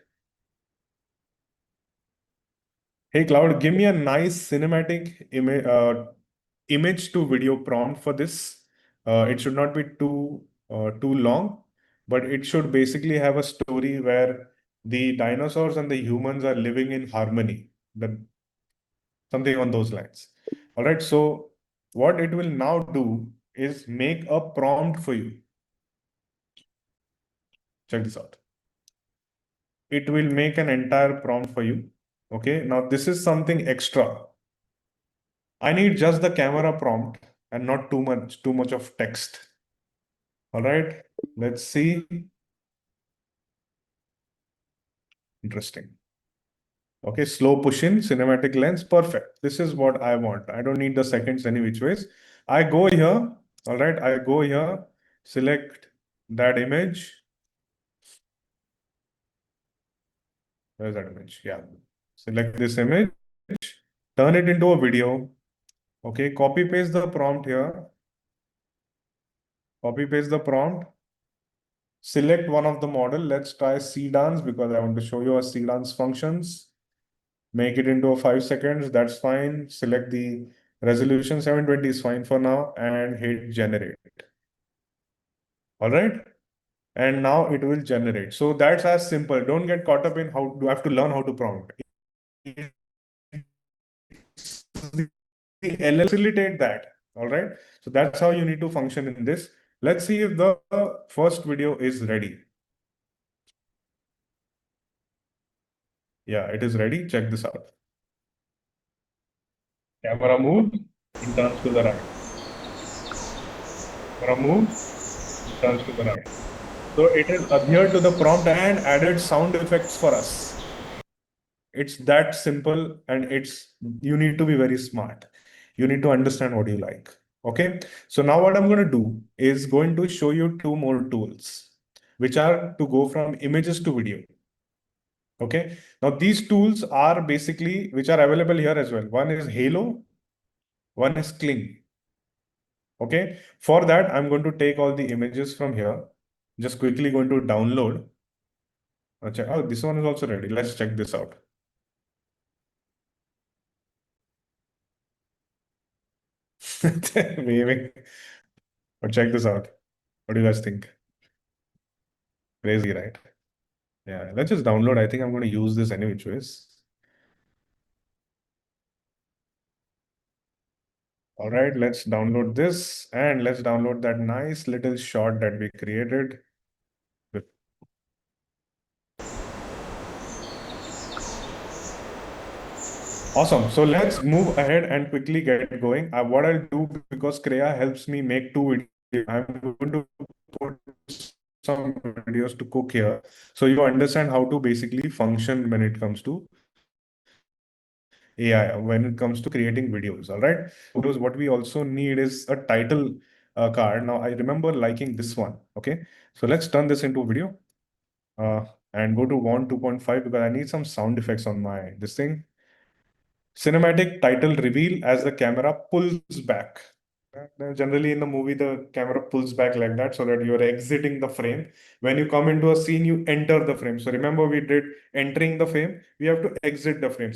Hey, Cloud, give me a nice cinematic image to video prompt for this. It should not be too long, but it should basically have a story where the dinosaurs and the humans are living in harmony. Something on those lines. All right. So what it will now do is make a prompt for you. Check this out. It will make an entire prompt for you. Okay. Now this is something extra. I need just the camera prompt and not too much of text. All right. Let's see. Interesting. Okay, slow push in, cinematic lens, perfect. This is what I want. I don't need the seconds any which ways. I go here, all right, I go here, select that image. Where's that image? Yeah, select this image, turn it into a video. Okay, copy paste the prompt here. Copy paste the prompt. Select one of the model. Let's try Seedance because I want to show you a Seedance functions. Make it into a 5 seconds. That's fine. Select the resolution. 720 is fine for now and hit generate. All right. and now it will generate. So that's as simple. Don't get caught up in how you have to learn how to prompt. Facilitate that. All right. So that's how you need to function in this. Let's see if the first video is ready. Yeah, it is ready. Check this out. Camera moves, it turns to the right. Camera moves, it turns to the right. So it has adhered to the prompt and added sound effects for us. It's that simple, and you need to be very smart. You need to understand what you like. Okay. So now what I'm going to do is going to show you two more tools, which are to go from images to video. Okay. Now these tools are basically, which are available here as well. One is Halo, one is Kling. Okay. For that, I'm going to take all the images from here. Just quickly going to download. Oh, this one is also ready. Let's check this out. Waving. But check this out. What do you guys think? Crazy, right? Yeah, let's just download. I think I'm going to use this any which ways. All right, let's download this, and let's download that nice little shot that we created. Awesome. So let's move ahead and quickly get going. What I'll do, because Kreya helps me make two videos, I'm going to put some videos to cook here, so you understand how to basically function when it comes to AI, when it comes to creating videos. All right. Because what we also need is a title card. Now I remember liking this one. Okay. So let's turn this into a video and go to WAN 2.5 because I need some sound effects on my this thing. Cinematic title reveal as the camera pulls back. Generally in the movie, the camera pulls back like that so that you're exiting the frame. When you come into a scene, you enter the frame. So remember, we did entering the frame. We have to exit the frame.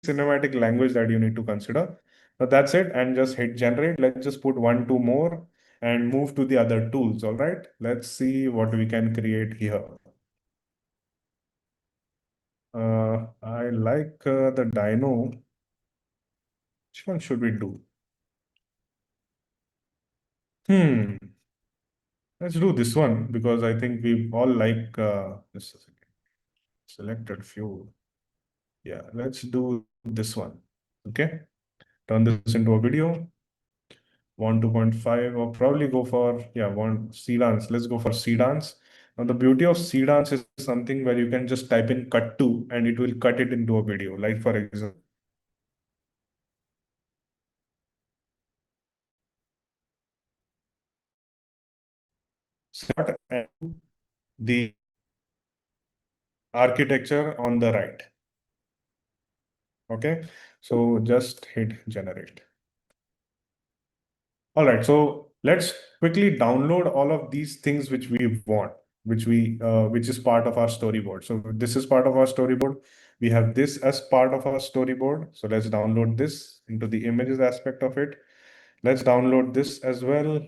Cinematic language that you need to consider. Now that's it, and just hit generate. Let's just put one, two more and move to the other tools. All right. Let's see what we can create here. I like the dino. Which one should we do? Let's do this one because I think we all like just a second. Selected few. Yeah, let's do this one. Okay. Turn this into a video. WAN 2.5, or probably go for, yeah, one Cdance. Let's go for Cdance. Now, the beauty of Cdance is something where you can just type in cut to and it will cut it into a video. Like, for example, start and the architecture on the right. Okay, so just hit generate. All right, so let's quickly download all of these things which we want, which is part of our storyboard. So this is part of our storyboard. We have this as part of our storyboard. So let's download this into the images aspect of it. Let's download this as well.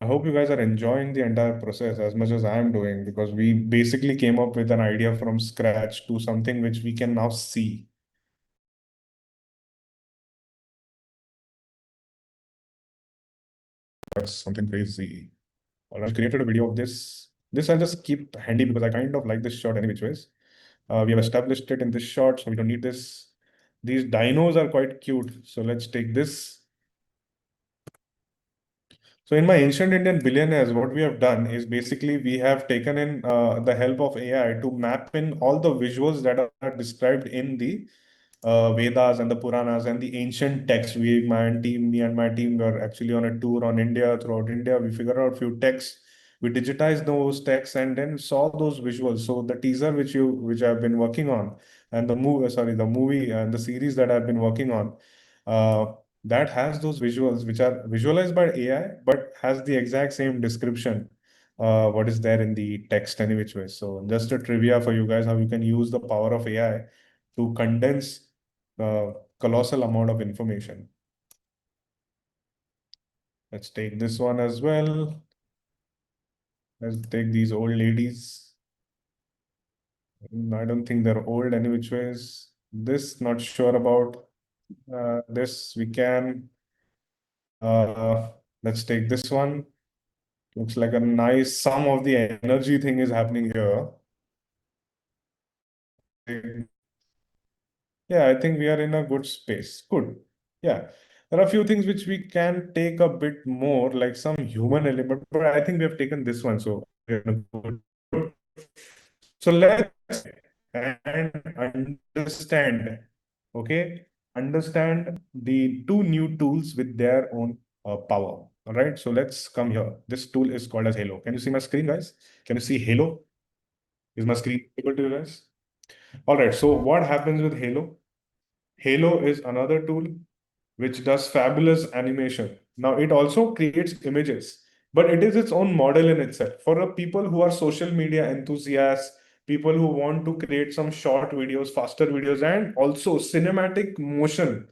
I hope you guys are enjoying the entire process as much as I am doing, because we basically came up with an idea from scratch to something which we can now see. That's something crazy. I created a video of this. This I'll just keep handy because I kind of like this shot any which ways. We have established it in this shot, so we don't need this. These dinos are quite cute. So let's take this. So in my Ancient Indian Billionaires, what we have done is basically we have taken in the help of AI to map in all the visuals that are described in the Vedas and the Puranas and the ancient texts. Me and my team were actually on a tour on India, throughout India. We figured out a few texts, we digitized those texts, and then saw those visuals. So the teaser which I've been working on, and the movie and the series that I've been working on, that has those visuals which are visualized by AI, but has the exact same description what is there in the text any which way. So just a trivia for you guys, how you can use the power of AI to condense colossal amount of information. Let's take this one as well. Let's take these old ladies. I don't think they're old any which ways. This, not sure about. This we can. Let's take this one. Looks like a nice, some of the energy thing is happening here. Yeah, I think we are in a good space. Good. Yeah. There are a few things which we can take a bit more, like some human element, but I think we have taken this one. So we're in a good. So let's and understand, okay? Understand the two new tools with their own power. All right. So let's come here. This tool is called as Halo. Can you see my screen, guys? Can you see Halo? Is my screen able to you guys? All right. So what happens with Halo? Halo is another tool which does fabulous animation. Now, it also creates images, but it is its own model in itself. For the people who are social media enthusiasts, people who want to create some short videos, faster videos, and also cinematic motion,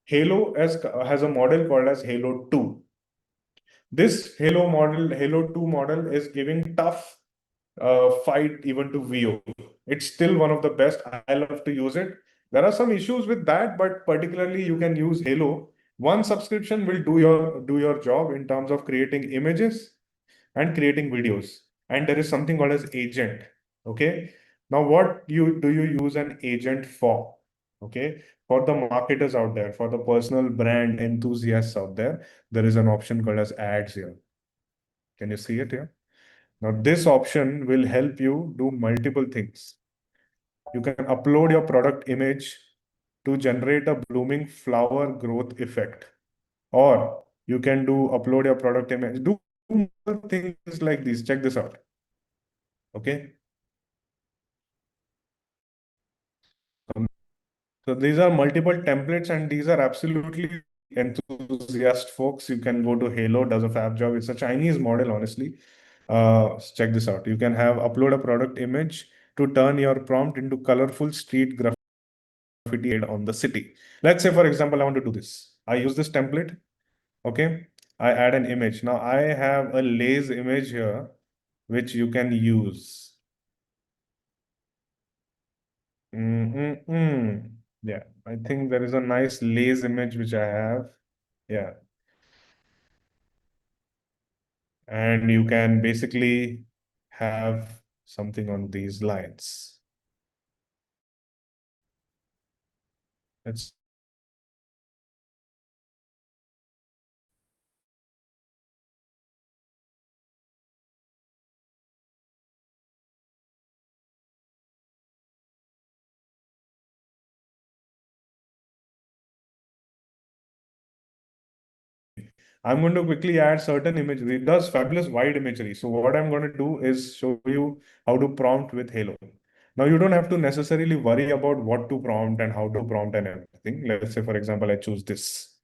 Halo has a model called as Halo 2. This Halo 2 model is giving tough fight even to VO. It's still one of the best. I love to use it. There are some issues with that, but particularly you can use Halo. One subscription will do your job in terms of creating images and creating videos. And there is something called as agent. Okay. Now, what you use an agent for? Okay. For the marketers out there, for the personal brand enthusiasts out there is an option called as ads here. Can you see it here? Now, this option will help you do multiple things. You can upload your product image to generate a blooming flower growth effect, or you can upload your product image, do things like this. Check this out. Okay. So these are multiple templates, and these are absolutely enthusiast folks. You can go to Halo, does a fab job. It's a Chinese model, honestly. Check this out. You can upload a product image to turn your prompt into colorful street graffiti on the city. Let's say, for example, I want to do this. I use this template. Okay. I add an image. Now I have a lazy image here, which you can use. Yeah, I think there is a nice lazy image which I have. Yeah. And you can basically have something on these lines. It's I'm going to quickly add certain imagery. It does fabulous wide imagery. So what I'm going to do is show you how to prompt with Halo. Now you don't have to necessarily worry about what to prompt and how to prompt and everything. Let's say, for example, I choose this.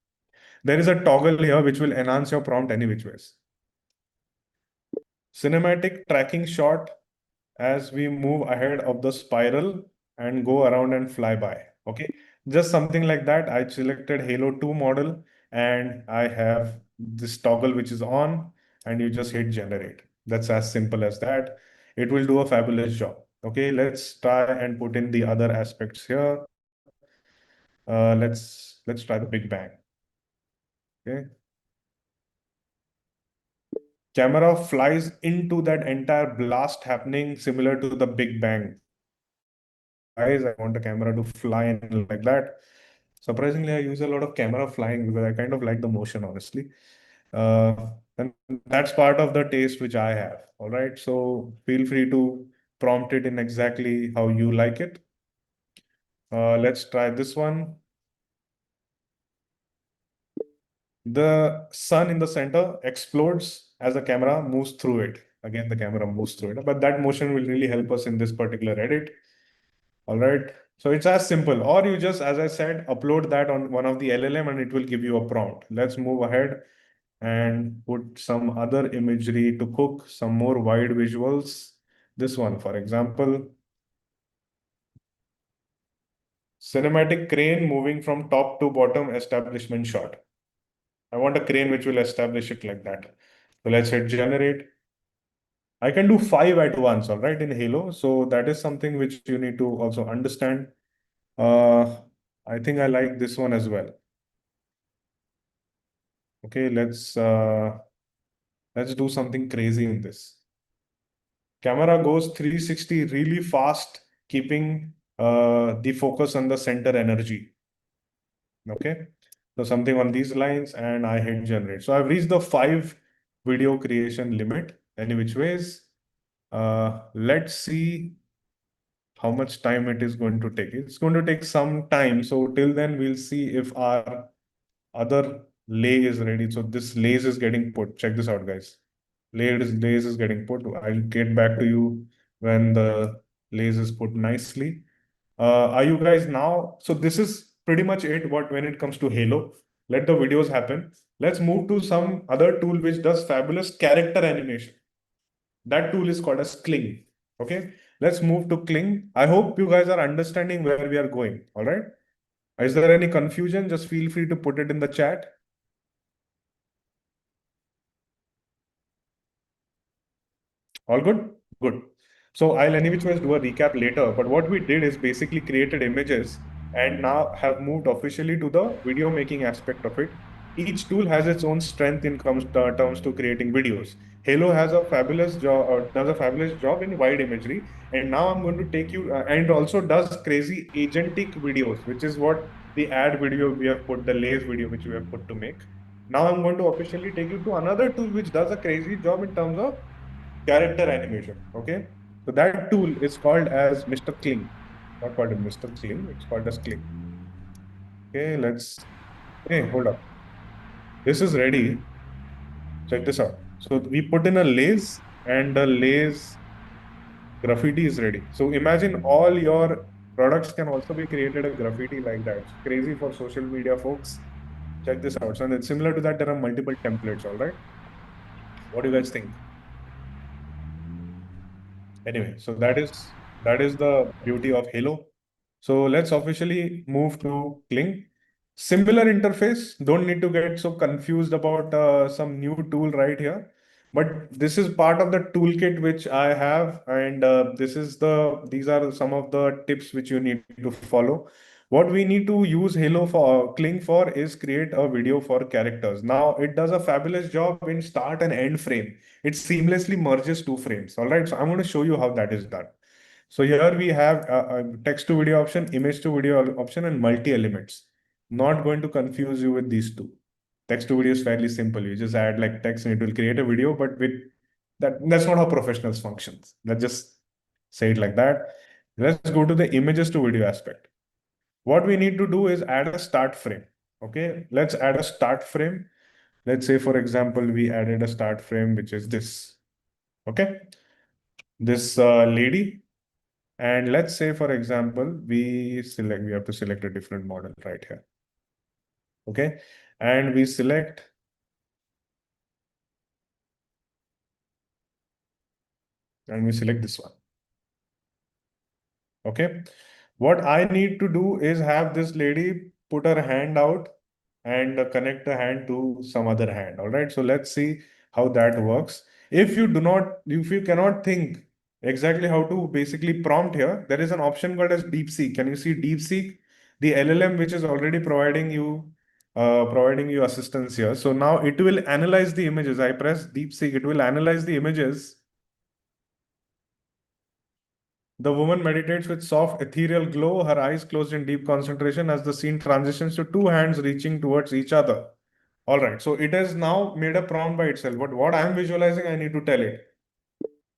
There is a toggle here which will enhance your prompt any which ways. Cinematic tracking shot as we move ahead of the spiral and go around and fly by. Okay, just something like that. I selected Halo 2 model and I have this toggle which is on, and you just hit generate. That's as simple as that. It will do a fabulous job. Okay, let's try and put in the other aspects here. Let's try the Big Bang. Okay. Camera flies into that entire blast happening similar to the Big Bang. Guys, I want a camera to fly in like that. Surprisingly, I use a lot of camera flying because I kind of like the motion, honestly. And that's part of the taste which I have. All right. So feel free to prompt it in exactly how you like it. Let's try this one. The sun in the center explodes as the camera moves through it. Again, the camera moves through it, but that motion will really help us in this particular edit. All right. So it's as simple, or you just, as I said, upload that on one of the LLM and it will give you a prompt. Let's move ahead and put some other imagery to cook, some more wide visuals. This one, for example, cinematic crane moving from top to bottom establishment shot. I want a crane which will establish it like that. So let's hit generate. I can do 5 at once, all right, in Halo. So that is something which you need to also understand. I think I like this one as well. Okay, let's do something crazy in this. Camera goes 360 really fast, keeping the focus on the center energy. Okay, so something on these lines, and I hit generate. So I've reached the 5 video creation limit. Any which ways. Let's see how much time it is going to take. It's going to take some time. So till then, we'll see if our other lay is ready. So this lays is getting put. Check this out, guys. Lays is getting put. I'll get back to you when the lays is put nicely. Are you guys now? So this is pretty much it. What when it comes to Halo, let the videos happen. Let's move to some other tool which does fabulous character animation. That tool is called as Kling. Okay, let's move to Kling. I hope you guys are understanding where we are going. All right. Is there any confusion? Just feel free to put it in the chat. All good? Good. So I'll any which ways do a recap later. But what we did is basically created images and now have moved officially to the video making aspect of it. Each tool has its own strength in terms to creating videos. Halo has a fabulous job, does a fabulous job in wide imagery, and now I'm going to take you, and also does crazy agentic videos, which is what the ad video we have put, the lays video which we have put to make. Now I'm going to officially take you to another tool which does a crazy job in terms of character animation. Okay, so that tool is called as Mr. Kling. Not called as Mr. Kling, it's called as Kling. Okay, hey, hold up. This is ready. Check this out. So we put in a lace and the lace graffiti is ready. So imagine all your products can also be created as graffiti like that. It's crazy for social media folks. Check this out. So it's similar to that, there are multiple templates, all right? What do you guys think? Anyway, so that is the beauty of Halo. So let's officially move to Kling. Similar interface. Don't need to get so confused about some new tool right here. But this is part of the toolkit which I have, and these are some of the tips which you need to follow. What we need to use Halo for Kling for is create a video for characters. Now it does a fabulous job in start and end frame. It seamlessly merges 2 frames. All right, so I'm going to show you how that is done. So here we have a text to video option, image to video option, and multi elements. Not going to confuse you with these two. Text to video is fairly simple. You just add like text and it will create a video, but with that's not how professionals functions. Let's just say it like that. Let's go to the images to video aspect. What we need to do is add a start frame. Okay, let's add a start frame. Let's say, for example, we added a start frame, which is this. Okay, this lady. And let's say, for example, we have to select a different model right here. Okay, and we select this one. Okay, what I need to do is have this lady put her hand out and connect the hand to some other hand. All right, so let's see how that works. If you cannot think exactly how to basically prompt here, there is an option called as DeepSeek. Can you see DeepSeek? The LLM which is already providing you assistance here. So now it will analyze the images. I press DeepSeek, it will analyze the images. The woman meditates with soft ethereal glow, her eyes closed in deep concentration as the scene transitions to 2 hands reaching towards each other. All right, so it has now made a prompt by itself. But what I'm visualizing, I need to tell it.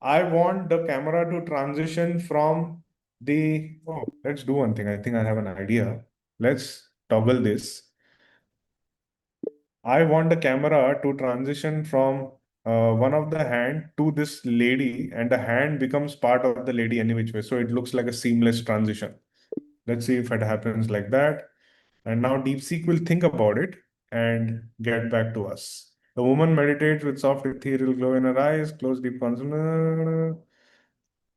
I want the camera to transition from let's do one thing. I think I have an idea. Let's toggle this. I want the camera to transition from one of the hand to this lady, and the hand becomes part of the lady any which way. So it looks like a seamless transition. Let's see if it happens like that. And now DeepSeek will think about it and get back to us. The woman meditates with soft ethereal glow in her eyes, close deep concentration.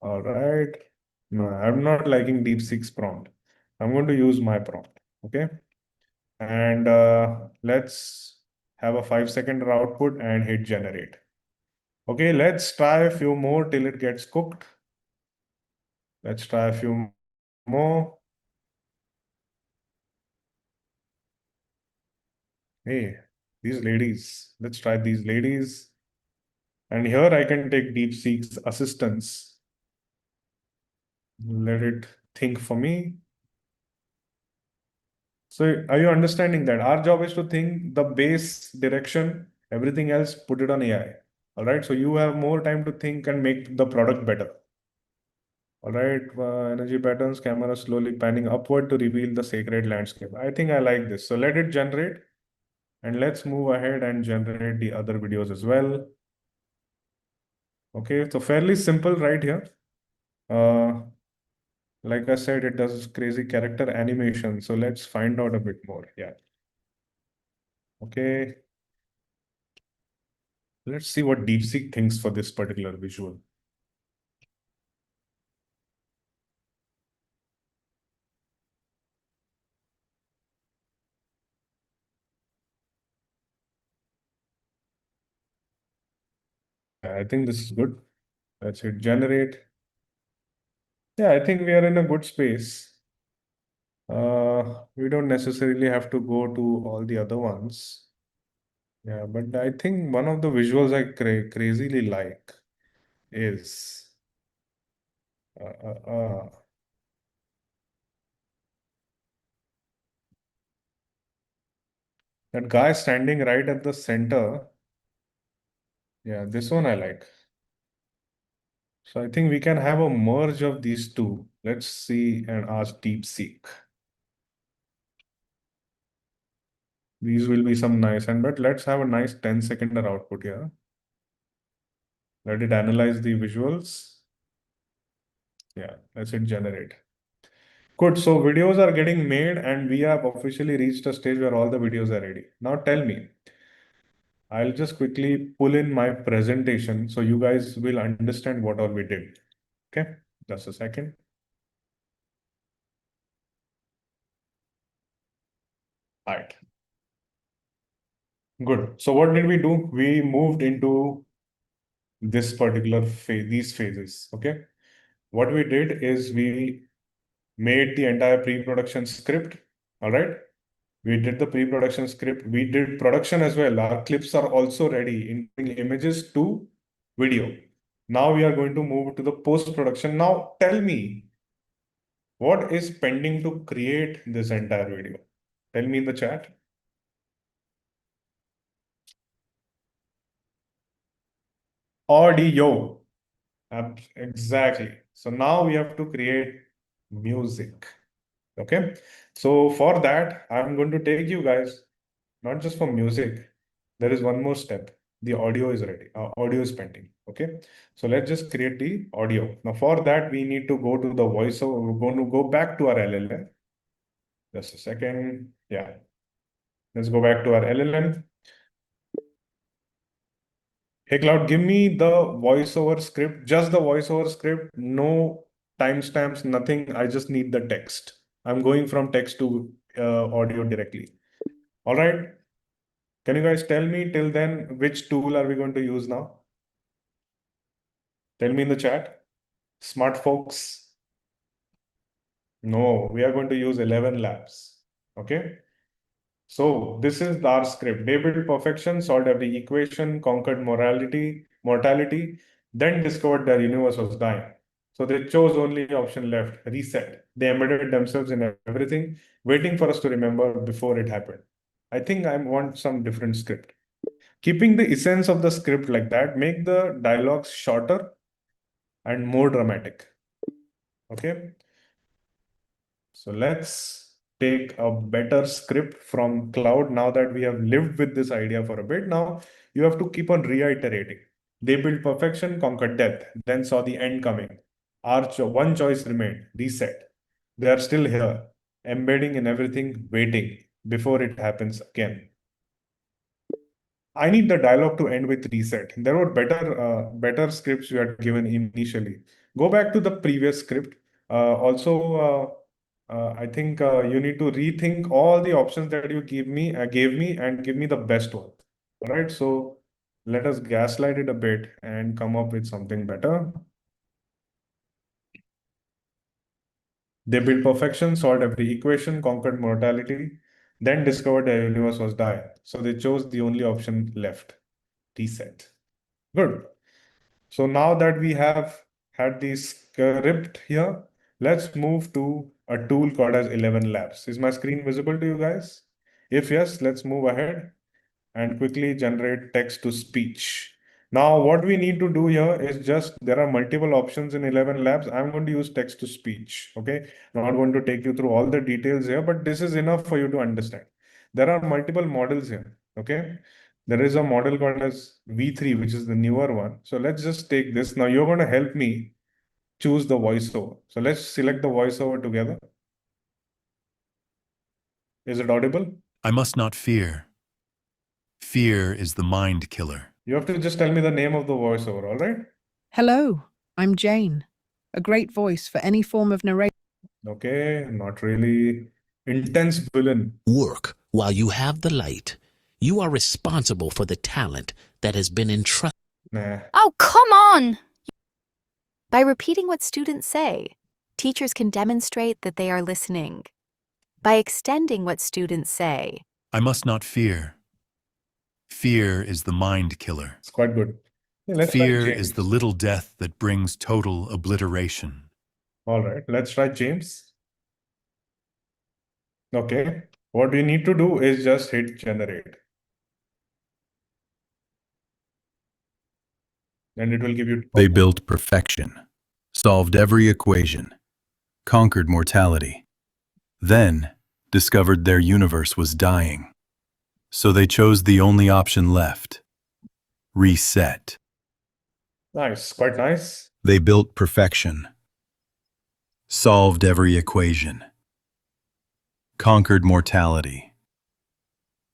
All right. No, I'm not liking DeepSeek's prompt. I'm going to use my prompt. Okay. And let's have a 5-second output and hit generate. Okay, let's try a few more till it gets cooked. Let's try a few more. Hey, these ladies. Let's try these ladies. And here I can take DeepSeek's assistance. Let it think for me. So are you understanding that our job is to think the base direction, everything else, put it on AI. All right. So you have more time to think and make the product better. All right. Energy patterns, camera slowly panning upward to reveal the sacred landscape. I think I like this. So let it generate. And let's move ahead and generate the other videos as well. Okay, so fairly simple right here. Like I said, it does crazy character animation. So let's find out a bit more. Yeah. Okay. Let's see what DeepSeek thinks for this particular visual. I think this is good. Let's hit generate. Yeah, I think we are in a good space. We don't necessarily have to go to all the other ones. Yeah, but I think one of the visuals I crazily like is uh, uh, uh, that guy standing right at the center. Yeah, this one I like. So I think we can have a merge of these two. Let's see and ask DeepSeek. These will be some nice, but let's have a nice 10-second output here. Let it analyze the visuals. Yeah, let's hit generate. Good, so videos are getting made and we have officially reached a stage where all the videos are ready. Now tell me, I'll just quickly pull in my presentation so you guys will understand what all we did. Okay, just a second. All right. Good. So what did we do? We moved into this particular phase, these phases. Okay. What we did is we made the entire pre-production script. All right. We did the pre-production script. We did production as well. Our clips are also ready, including images to video. Now we are going to move to the post-production. Now tell me, what is pending to create this entire video? Tell me in the chat. Audio. Exactly. So now we have to create music. Okay. So for that, I'm going to take you guys, not just for music. There is one more step. The audio is ready. Audio is pending. Okay. So let's just create the audio. Now for that, we need to go to the voiceover. We're going to go back to our LLM. Just a second. Yeah. Let's go back to our LLM. Hey Cloud, give me the voiceover script, just the voiceover script, no timestamps, nothing. I just need the text. I'm going from text to audio directly. All right. Can you guys tell me till then which tool are we going to use now? Tell me in the chat. Smart folks. No, we are going to use 11 labs. Okay. So this is our script. They built perfection, solved every equation, conquered mortality, then discovered their universe was dying. So they chose only option left, reset. They embedded themselves in everything, waiting for us to remember before it happened. I think I want some different script. Keeping the essence of the script like that, make the dialogues shorter and more dramatic. Okay. So let's take a better script from Cloud now that we have lived with this idea for a bit. Now you have to keep on reiterating. They built perfection, conquered death, then saw the end coming. One choice remained, reset. They are still here, embedding in everything, waiting before it happens again. I need the dialogue to end with reset. There were better scripts you had given initially. Go back to the previous script. I think you need to rethink all the options that you gave me and give me the best one. All right. So let us gaslight it a bit and come up with something better. They built perfection, solved every equation, conquered mortality, then discovered the universe was dying. So they chose the only option left, reset. Good. So now that we have had the script here, let's move to a tool called as 11 Labs. Is my screen visible to you guys? If yes, let's move ahead and quickly generate text to speech. Now, what we need to do here is just, there are multiple options in 11 Labs. I'm going to use text to speech, okay? I'm not going to take you through all the details here, but this is enough for you to understand. There are multiple models here, okay? There is a model called as V3, which is the newer one. So let's just take this. Now you're going to help me choose the voiceover. So let's select the voiceover together. Is it audible? I must not fear. Fear is the mind killer. You have to just tell me the name of the voiceover, all right? Hello, I'm Jane. A great voice for any form of narration. Okay, not really. Intense villain. Work while you have the light. You are responsible for the talent that has been entrusted. Nah. Oh, come on! By repeating what students say, teachers can demonstrate that they are listening. By extending what students say, I must not fear. Fear is the mind killer. It's quite good. Yeah, let's try Fear James. is the little death that brings total obliteration. All right, let's try James. Okay, what we need to do is just hit generate. And it will give you. They built perfection, solved every equation, conquered mortality, then discovered their universe was dying. So they chose the only option left, reset. Nice, quite nice. They built perfection, solved every equation, conquered mortality,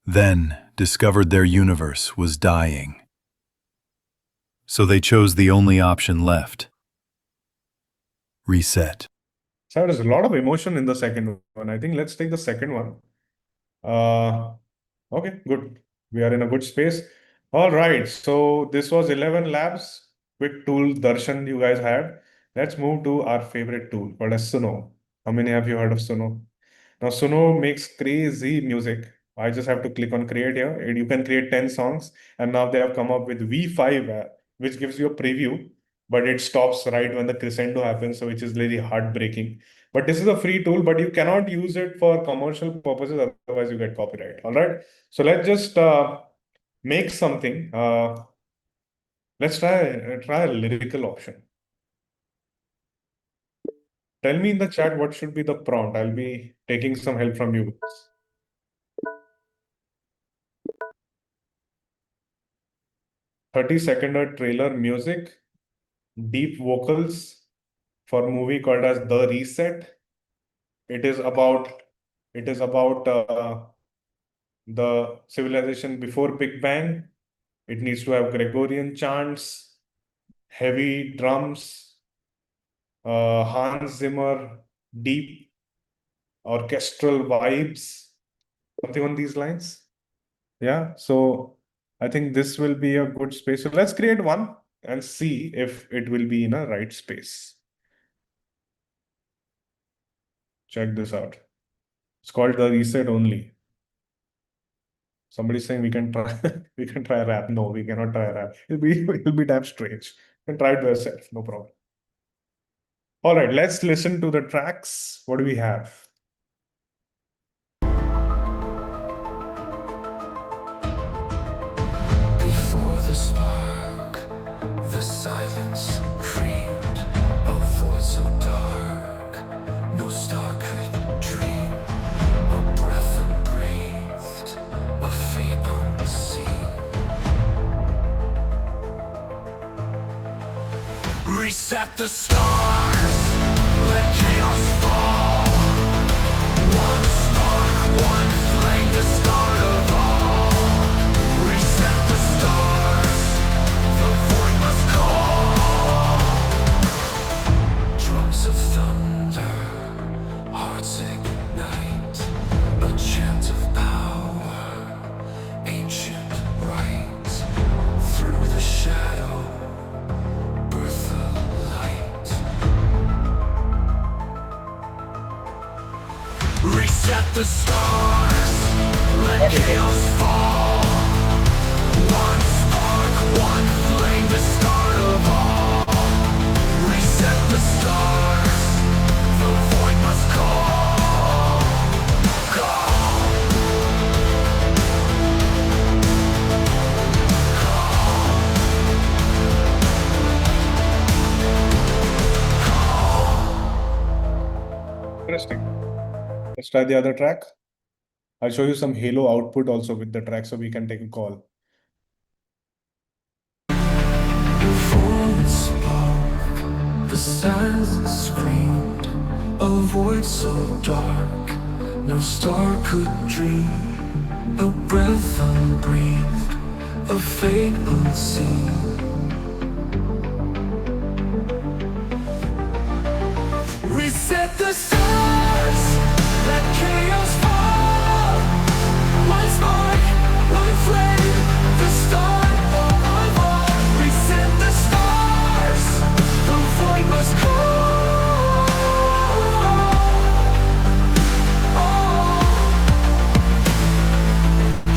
then discovered their universe was dying. So they chose the only option left, reset. So there's a lot of emotion in the second one. I think let's take the second one. Okay, good. We are in a good space. All right, so this was 11 Labs. Quick tool darshan you guys had. Let's move to our favorite tool called as Suno. How many have you heard of Suno? Now Suno makes crazy music. I just have to click on create here, and you can create 10 songs. And now they have come up with V5 app, which gives you a preview, but it stops right when the crescendo happens, so which is really heartbreaking. But this is a free tool, but you cannot use it for commercial purposes, otherwise you get copyright. All right. So let's just make something. Let's try a lyrical option. Tell me in the chat what should be the prompt. I'll be taking some help from you. 30-second trailer music, deep vocals for a movie called as The Reset. It is about the civilization before Big Bang. It needs to have Gregorian chants, heavy drums, Hans Zimmer, deep orchestral vibes, something on these lines. Yeah, so I think this will be a good space. So let's create one and see if it will be in a right space. Check this out. It's called The Reset only. Somebody's saying we can try we can try rap. No, we cannot try rap. It'll be damn strange. You can try it yourself, no problem. All right, let's listen to the tracks. What do we have? Before the spark, the silence creamed a void so dark, no star could dream. A breath unbreathed, a fate unseen. Reset the stars, let chaos fall. One spark, one flame, the start of all. Reset the stars, the void must call. Drums of thunder, hearts ignite, a chant of power, ancient right. chaos fall. One spark, one flame, the start of all. Reset the stars, the void must call. Call. Interesting. Let's try the other track. I'll show you some Halo output also with the track so we can take a call. Form spark, the silence screamed, a void so dark, no star could dream. A breath unbreathed, a fate unseen. Reset the stars, let chaos fall. One spark, one flame, the start of all. Reset the stars, the void must call.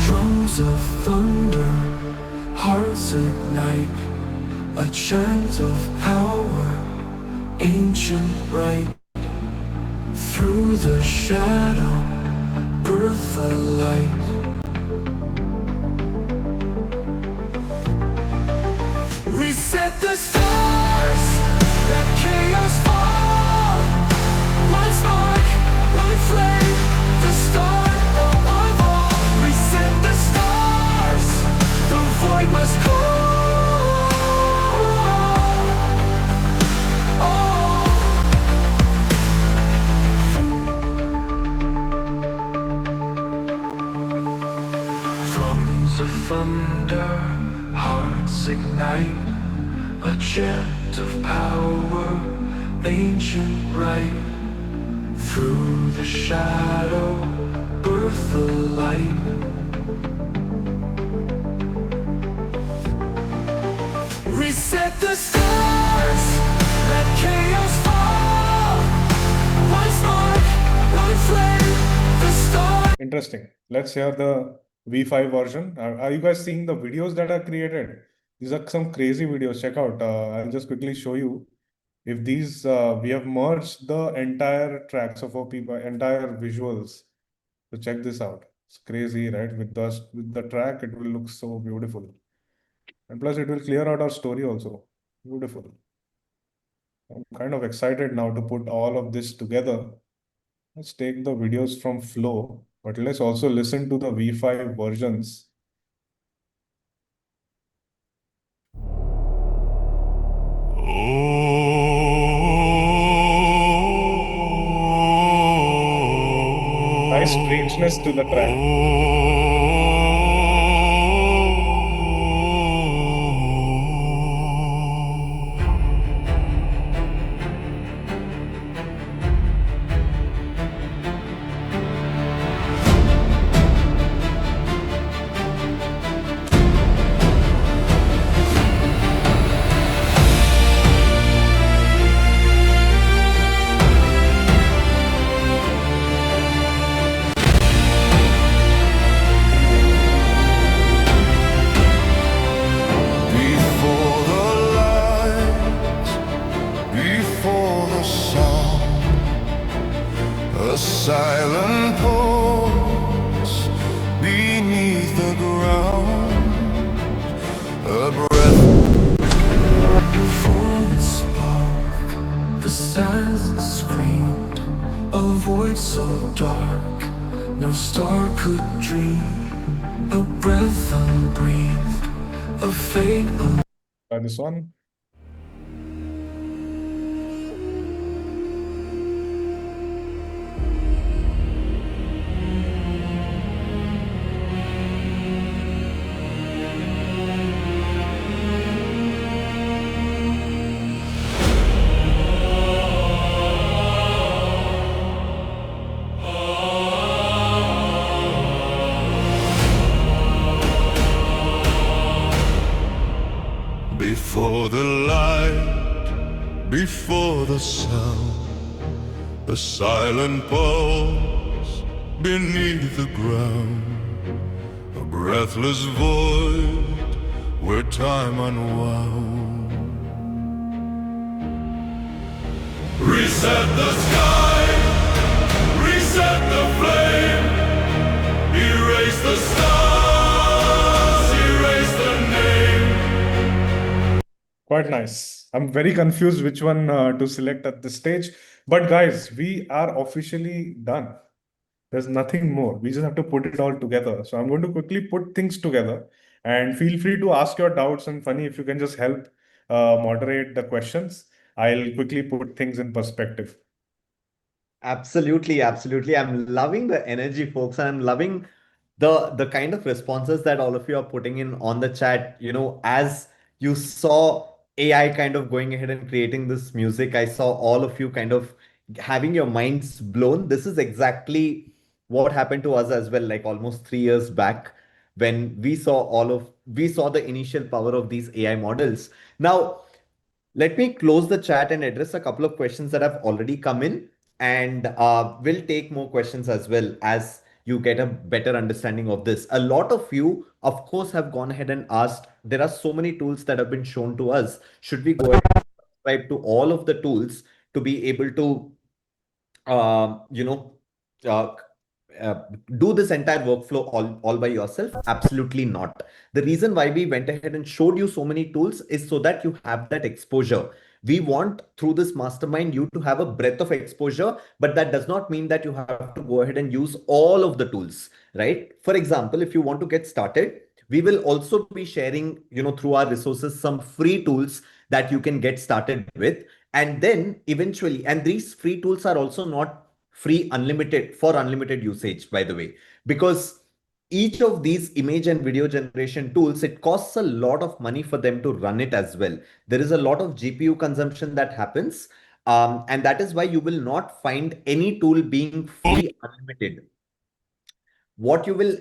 Drums of thunder, hearts ignite, a chant of power, ancient right. Through the shadow, birth a light. Reset the stars, let chaos fall. One spark, one flame, the start of all. Reset the stars, the void must call. Drums of thunder, hearts ignite, a chant of power, ancient right. Through the shadow, birth the light. Reset the stars, let chaos fall. One spark, one flame, the start. Interesting. Let's hear the V5 version. Are you guys seeing the videos that are created? These are some crazy videos. Check out. I'll just quickly show you. If these, we have merged the entire track, so for people, entire visuals. So check this out. It's crazy, right? With the track, it will look so beautiful. And plus, it will clear out our story also. Beautiful. I'm kind of excited now to put all of this together. Let's take the videos from Flow, but let's also listen to the V5 versions. Nice strangeness to the track. Before the light, before the sound, a silent pulse beneath the ground, a breath. Form spark, the silence screamed, a void so dark, no star could dream, a breath unbreathed, a fate Try this one. Before the light, before the sound, a silent pulse beneath the ground, breathless void where time unwound. Reset the sky, reset the flame, erase the stars, erase the name. Quite nice. I'm very confused which one to select at this stage. But guys, we are officially done. There's nothing more. We just have to put it all together. So I'm going to quickly put things together and feel free to ask your doubts. And funny, if you can just help moderate the questions, I'll quickly put things in perspective. Absolutely, absolutely. I'm loving the energy, folks, and I'm loving the kind of responses that all of you are putting in on the chat. As you saw AI kind of going ahead and creating this music, I saw all of you kind of having your minds blown. This is exactly what happened to us as well, like almost 3 years back when we saw the initial power of these AI models. Now, let me close the chat and address a couple of questions that have already come in, and we'll take more questions as well as you get a better understanding of this. A lot of you, of course, have gone ahead and asked, there are so many tools that have been shown to us. Should we go ahead and subscribe to all of the tools to be able to, um, you know, uh, do this entire workflow all by yourself? Absolutely not. The reason why we went ahead and showed you so many tools is so that you have that exposure. We want through this mastermind you to have a breadth of exposure, but that does not mean that you have to go ahead and use all of the tools, right? For example, if you want to get started, we will also be sharing, through our resources, some free tools that you can get started with. And then eventually, and these free tools are also not free unlimited for unlimited usage, by the way, because each of these image and video generation tools, it costs a lot of money for them to run it as well. There is a lot of GPU consumption that happens. And that is why you will not find any tool being free unlimited. What you will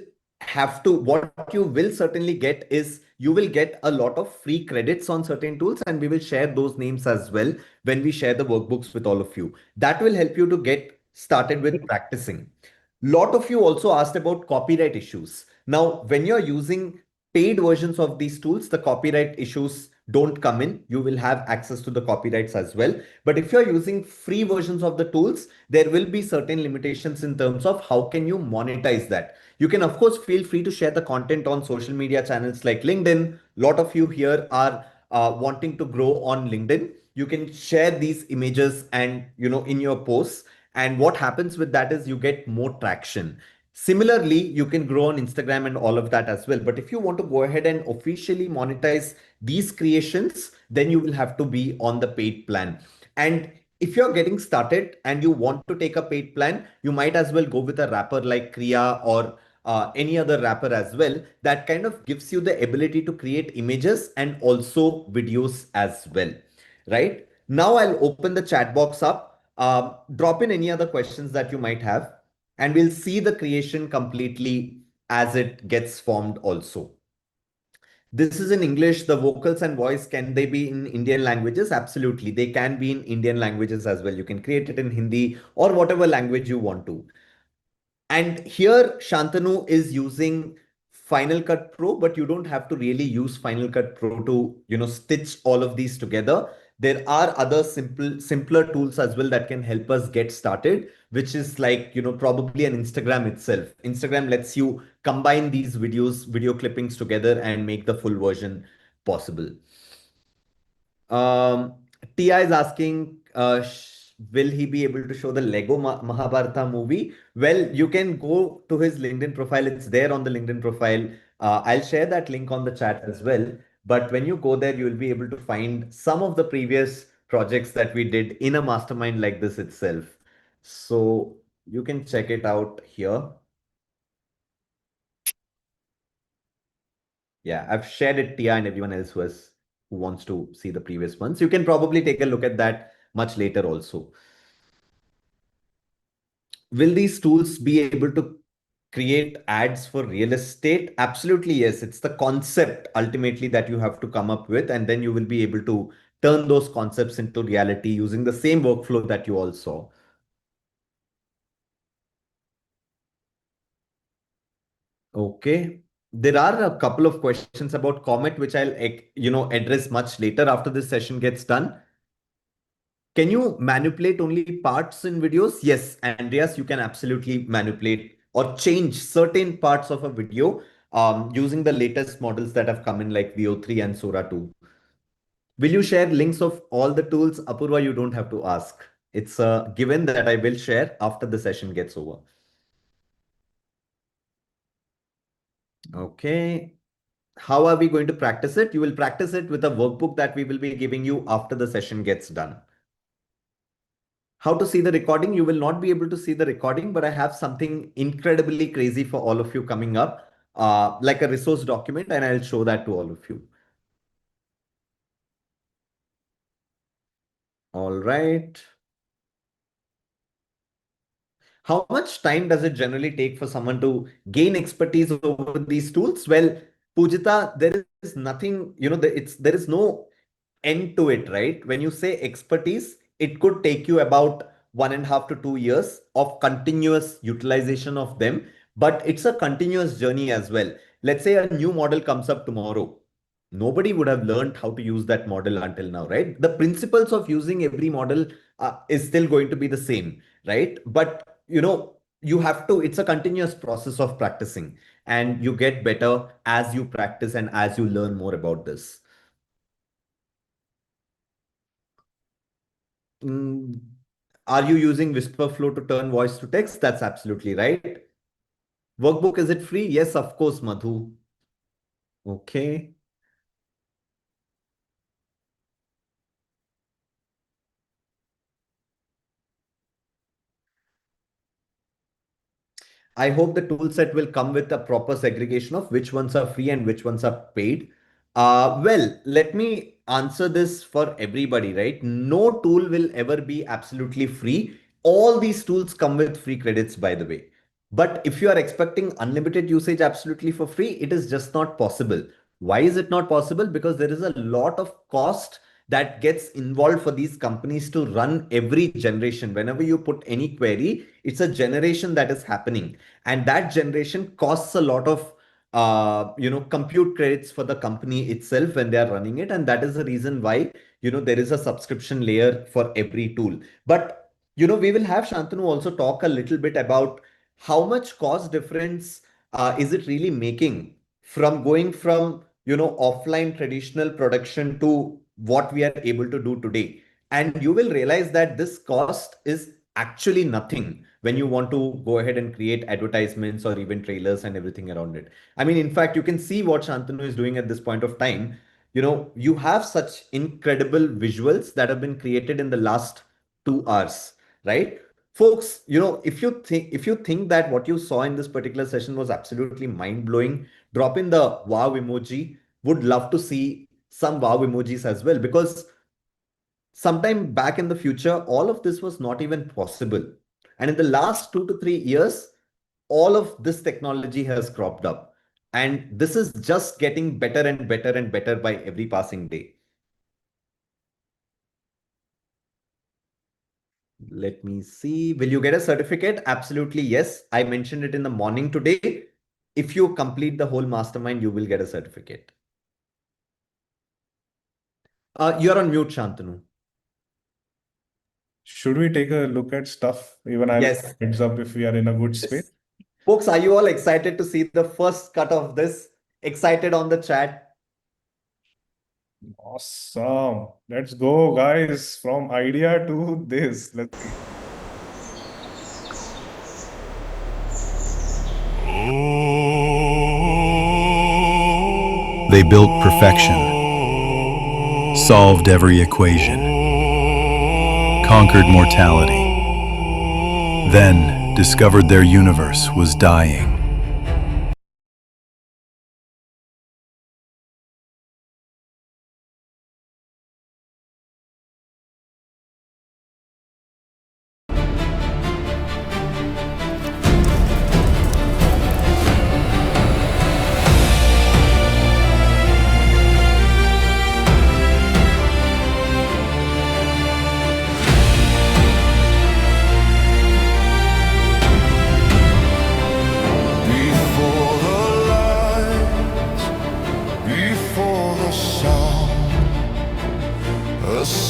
certainly get is you will get a lot of free credits on certain tools, and we will share those names as well when we share the workbooks with all of you. That will help you to get started with practicing. Lot of you also asked about copyright issues. Now, when you're using paid versions of these tools, the copyright issues don't come in. You will have access to the copyrights as well. But if you're using free versions of the tools, there will be certain limitations in terms of how can you monetize that. You can, of course, feel free to share the content on social media channels like LinkedIn. A lot of you here are wanting to grow on LinkedIn. You can share these images and, in your posts. And what happens with that is you get more traction. Similarly, you can grow on Instagram and all of that as well. But if you want to go ahead and officially monetize these creations, then you will have to be on the paid plan. And if you're getting started and you want to take a paid plan, you might as well go with a rapper like Kriya or any other rapper as well. That kind of gives you the ability to create images and also videos as well, right? Now I'll open the chat box up. Drop in any other questions that you might have, and we'll see the creation completely as it gets formed also. This is in English. The vocals and voice, can they be in Indian languages? Absolutely. They can be in Indian languages as well. You can create it in Hindi or whatever language you want to. And here Shantanu is using Final Cut Pro, but you don't have to really use Final Cut Pro to, stitch all of these together. There are other simpler tools as well that can help us get started, which is like, probably an Instagram itself. Instagram lets you combine these video clippings together and make the full version possible. Tia is asking, will he be able to show the Lego Mahabharata movie? Well, you can go to his LinkedIn profile. It's there on the LinkedIn profile. I'll share that link on the chat as well. But when you go there, you will be able to find some of the previous projects that we did in a mastermind like this itself. So you can check it out here. Yeah, I've shared it, Tia, and everyone else who wants to see the previous ones. You can probably take a look at that much later also. Will these tools be able to create ads for real estate? Absolutely, yes. It's the concept ultimately that you have to come up with, and then you will be able to turn those concepts into reality using the same workflow that you all saw. Okay. There are a couple of questions about Comet, which I'll address much later after this session gets done. Can you manipulate only parts in videos? Yes, Andreas, you can absolutely manipulate or change certain parts of a video using the latest models that have come in like VO3 and Sora 2. Will you share links of all the tools? Apurva, you don't have to ask. It's a given that I will share after the session gets over. Okay. How are we going to practice it? You will practice it with a workbook that we will be giving you after the session gets done. How to see the recording? You will not be able to see the recording, but I have something incredibly crazy for all of you coming up, like a resource document, and I'll show that to all of you. All right. How much time does it generally take for someone to gain expertise over these tools? Well, Pujita, there is nothing, there is no end to it, right? When you say expertise, it could take you about 1.5 to 2 years of continuous utilization of them, but it's a continuous journey as well. Let's say a new model comes up tomorrow. Nobody would have learned how to use that model until now, right? The principles of using every model is still going to be the same, right? But you have to, it's a continuous process of practicing, and you get better as you practice and as you learn more about this. Are you using Whisperflow to turn voice to text? That's absolutely right. Workbook, is it free? Yes, of course, Madhu. Okay. I hope the tool set will come with a proper segregation of which ones are free and which ones are paid. Well, let me answer this for everybody, right? No tool will ever be absolutely free. All these tools come with free credits, by the way. But if you are expecting unlimited usage absolutely for free, it is just not possible. Why is it not possible? Because there is a lot of cost that gets involved for these companies to run every generation. Whenever you put any query, it's a generation that is happening. And that generation costs a lot of compute credits for the company itself when they are running it. And that is the reason why, there is a subscription layer for every tool. But, we will have Shantanu also talk a little bit about how much cost difference is it really making from going from, offline traditional production to what we are able to do today. And you will realize that this cost is actually nothing when you want to go ahead and create advertisements or even trailers and everything around it. I mean, in fact, you can see what Shantanu is doing at this point of time. You have such incredible visuals that have been created in the last 2 hours, right? Folks, if you think that what you saw in this particular session was absolutely mind-blowing, drop in the wow emoji. Would love to see some wow emojis as well, because sometime back in the future, all of this was not even possible. And in the last 2 to 3 years, all of this technology has cropped up. And this is just getting better and better and better by every passing day. Let me see. Will you get a certificate? Absolutely, yes. I mentioned it in the morning today. If you complete the whole mastermind, you will get a certificate. You're on mute, Shantanu. Should we take a look at stuff? Even I'll Yes. heads up if we are in a good space. Folks, are you all excited to see the first cut of this? Excited on the chat? Awesome. Let's go, guys. From idea to this. Let's see. They built perfection, solved every equation, conquered mortality, then discovered their universe was dying.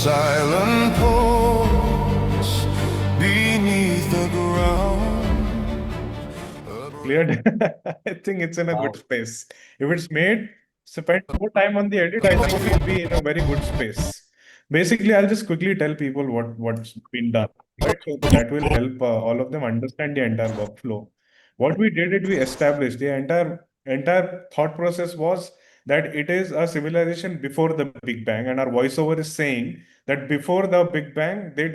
silent pulse beneath the ground. Cleared. I think it's in a Wow. good space. If it's made, spend more time on the edit, I think we'll be in a very good space. Basically, I'll just quickly tell people what's been done, right? So that will help all of them understand the entire workflow. What we did is we established the entire thought process was that it is a civilization before the Big Bang, and our voiceover is saying that before the Big Bang, they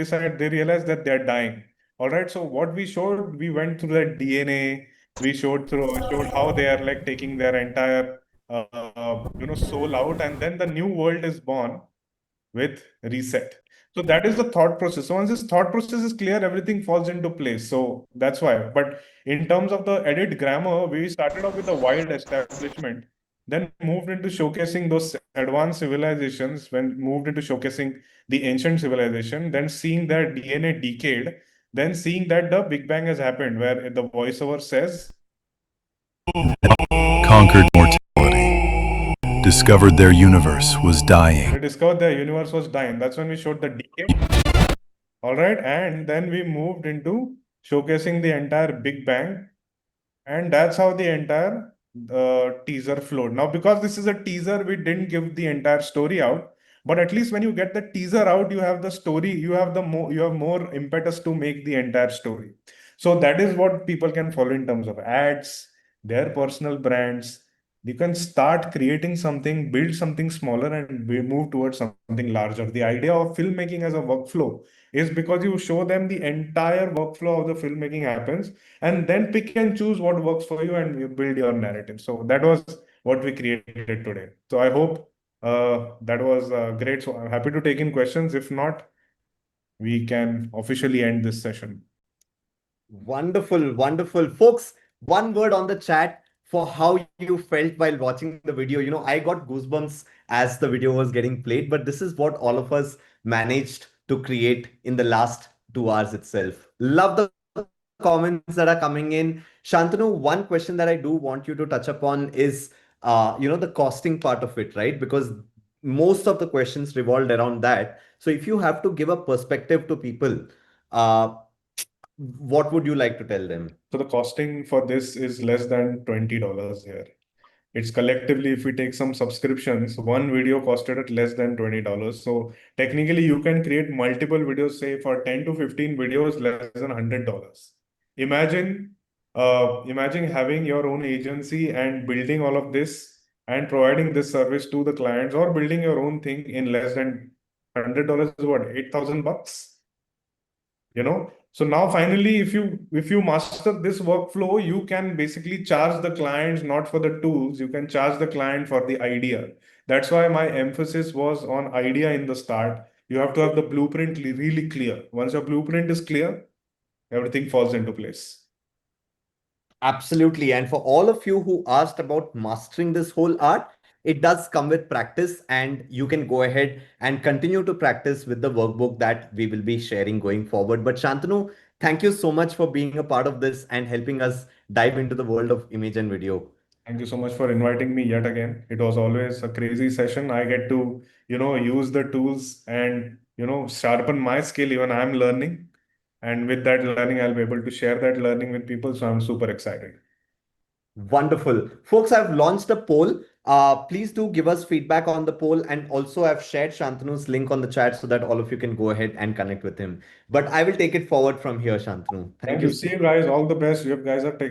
realized that they're dying. All right. So what we showed, we went through the DNA. We showed how they are like taking their entire soul out, and then the new world is born with reset. So that is the thought process. So once this thought process is clear, everything falls into place. So that's why. But in terms of the edit grammar, we started off with a wild establishment, then moved into showcasing those advanced civilizations, when moved into showcasing the ancient civilization, then seeing their DNA decayed, then seeing that the Big Bang has happened, where the voiceover says, Conquered mortality. Discovered their universe was dying. they discovered their universe was dying. That's when we showed the decay. All right. And then we moved into showcasing the entire Big Bang. And that's how the entire teaser flowed. Now, because this is a teaser, we didn't give the entire story out. But at least when you get the teaser out, you have the story, you have more impetus to make the entire story. So that is what people can follow in terms of ads, their personal brands. You can start creating something, build something smaller, and we move towards something larger. The idea of filmmaking as a workflow is because you show them the entire workflow of the filmmaking happens, and then pick and choose what works for you, and you build your narrative. So that was what we created today. So I hope that was great. So I'm happy to take in questions. If not, we can officially end this session. Wonderful, wonderful. Folks, one word on the chat for how you felt while watching the video. You know, I got goosebumps as the video was getting played, but this is what all of us managed to create in the last 2 hours itself. Love the comments that are coming in. Shantanu, one question that I do want you to touch upon is, the costing part of it, right? Because most of the questions revolved around that. So if you have to give a perspective to people, what would you like to tell them? So the costing for this is less than $20 here. It's collectively, if we take some subscriptions, one video costed at less than $20. So technically, you can create multiple videos, say for 10 to 15 videos, less than $100. Imagine having your own agency and building all of this and providing this service to the clients, or building your own thing in less than $100 is what, $8,000? So now finally, if you master this workflow, you can basically charge the clients not for the tools, you can charge the client for the idea. That's why my emphasis was on idea in the start. You have to have the blueprint really clear. Once your blueprint is clear, everything falls into place. Absolutely. And for all of you who asked about mastering this whole art, it does come with practice, and you can go ahead and continue to practice with the workbook that we will be sharing going forward. But Shantanu, thank you so much for being a part of this and helping us dive into the world of image and video. Thank you so much for inviting me yet again. It was always a crazy session. I get to, use the tools and, sharpen my skill. Even I'm learning. And with that learning, I'll be able to share that learning with people. So I'm super excited. Wonderful. Folks, I've launched a poll. Please do give us feedback on the poll, and also I've shared Shantanu's link on the chat so that all of you can go ahead and connect with him. But I will take it forward from here, Shantanu. Thank you. See you guys. All the best. You guys are taking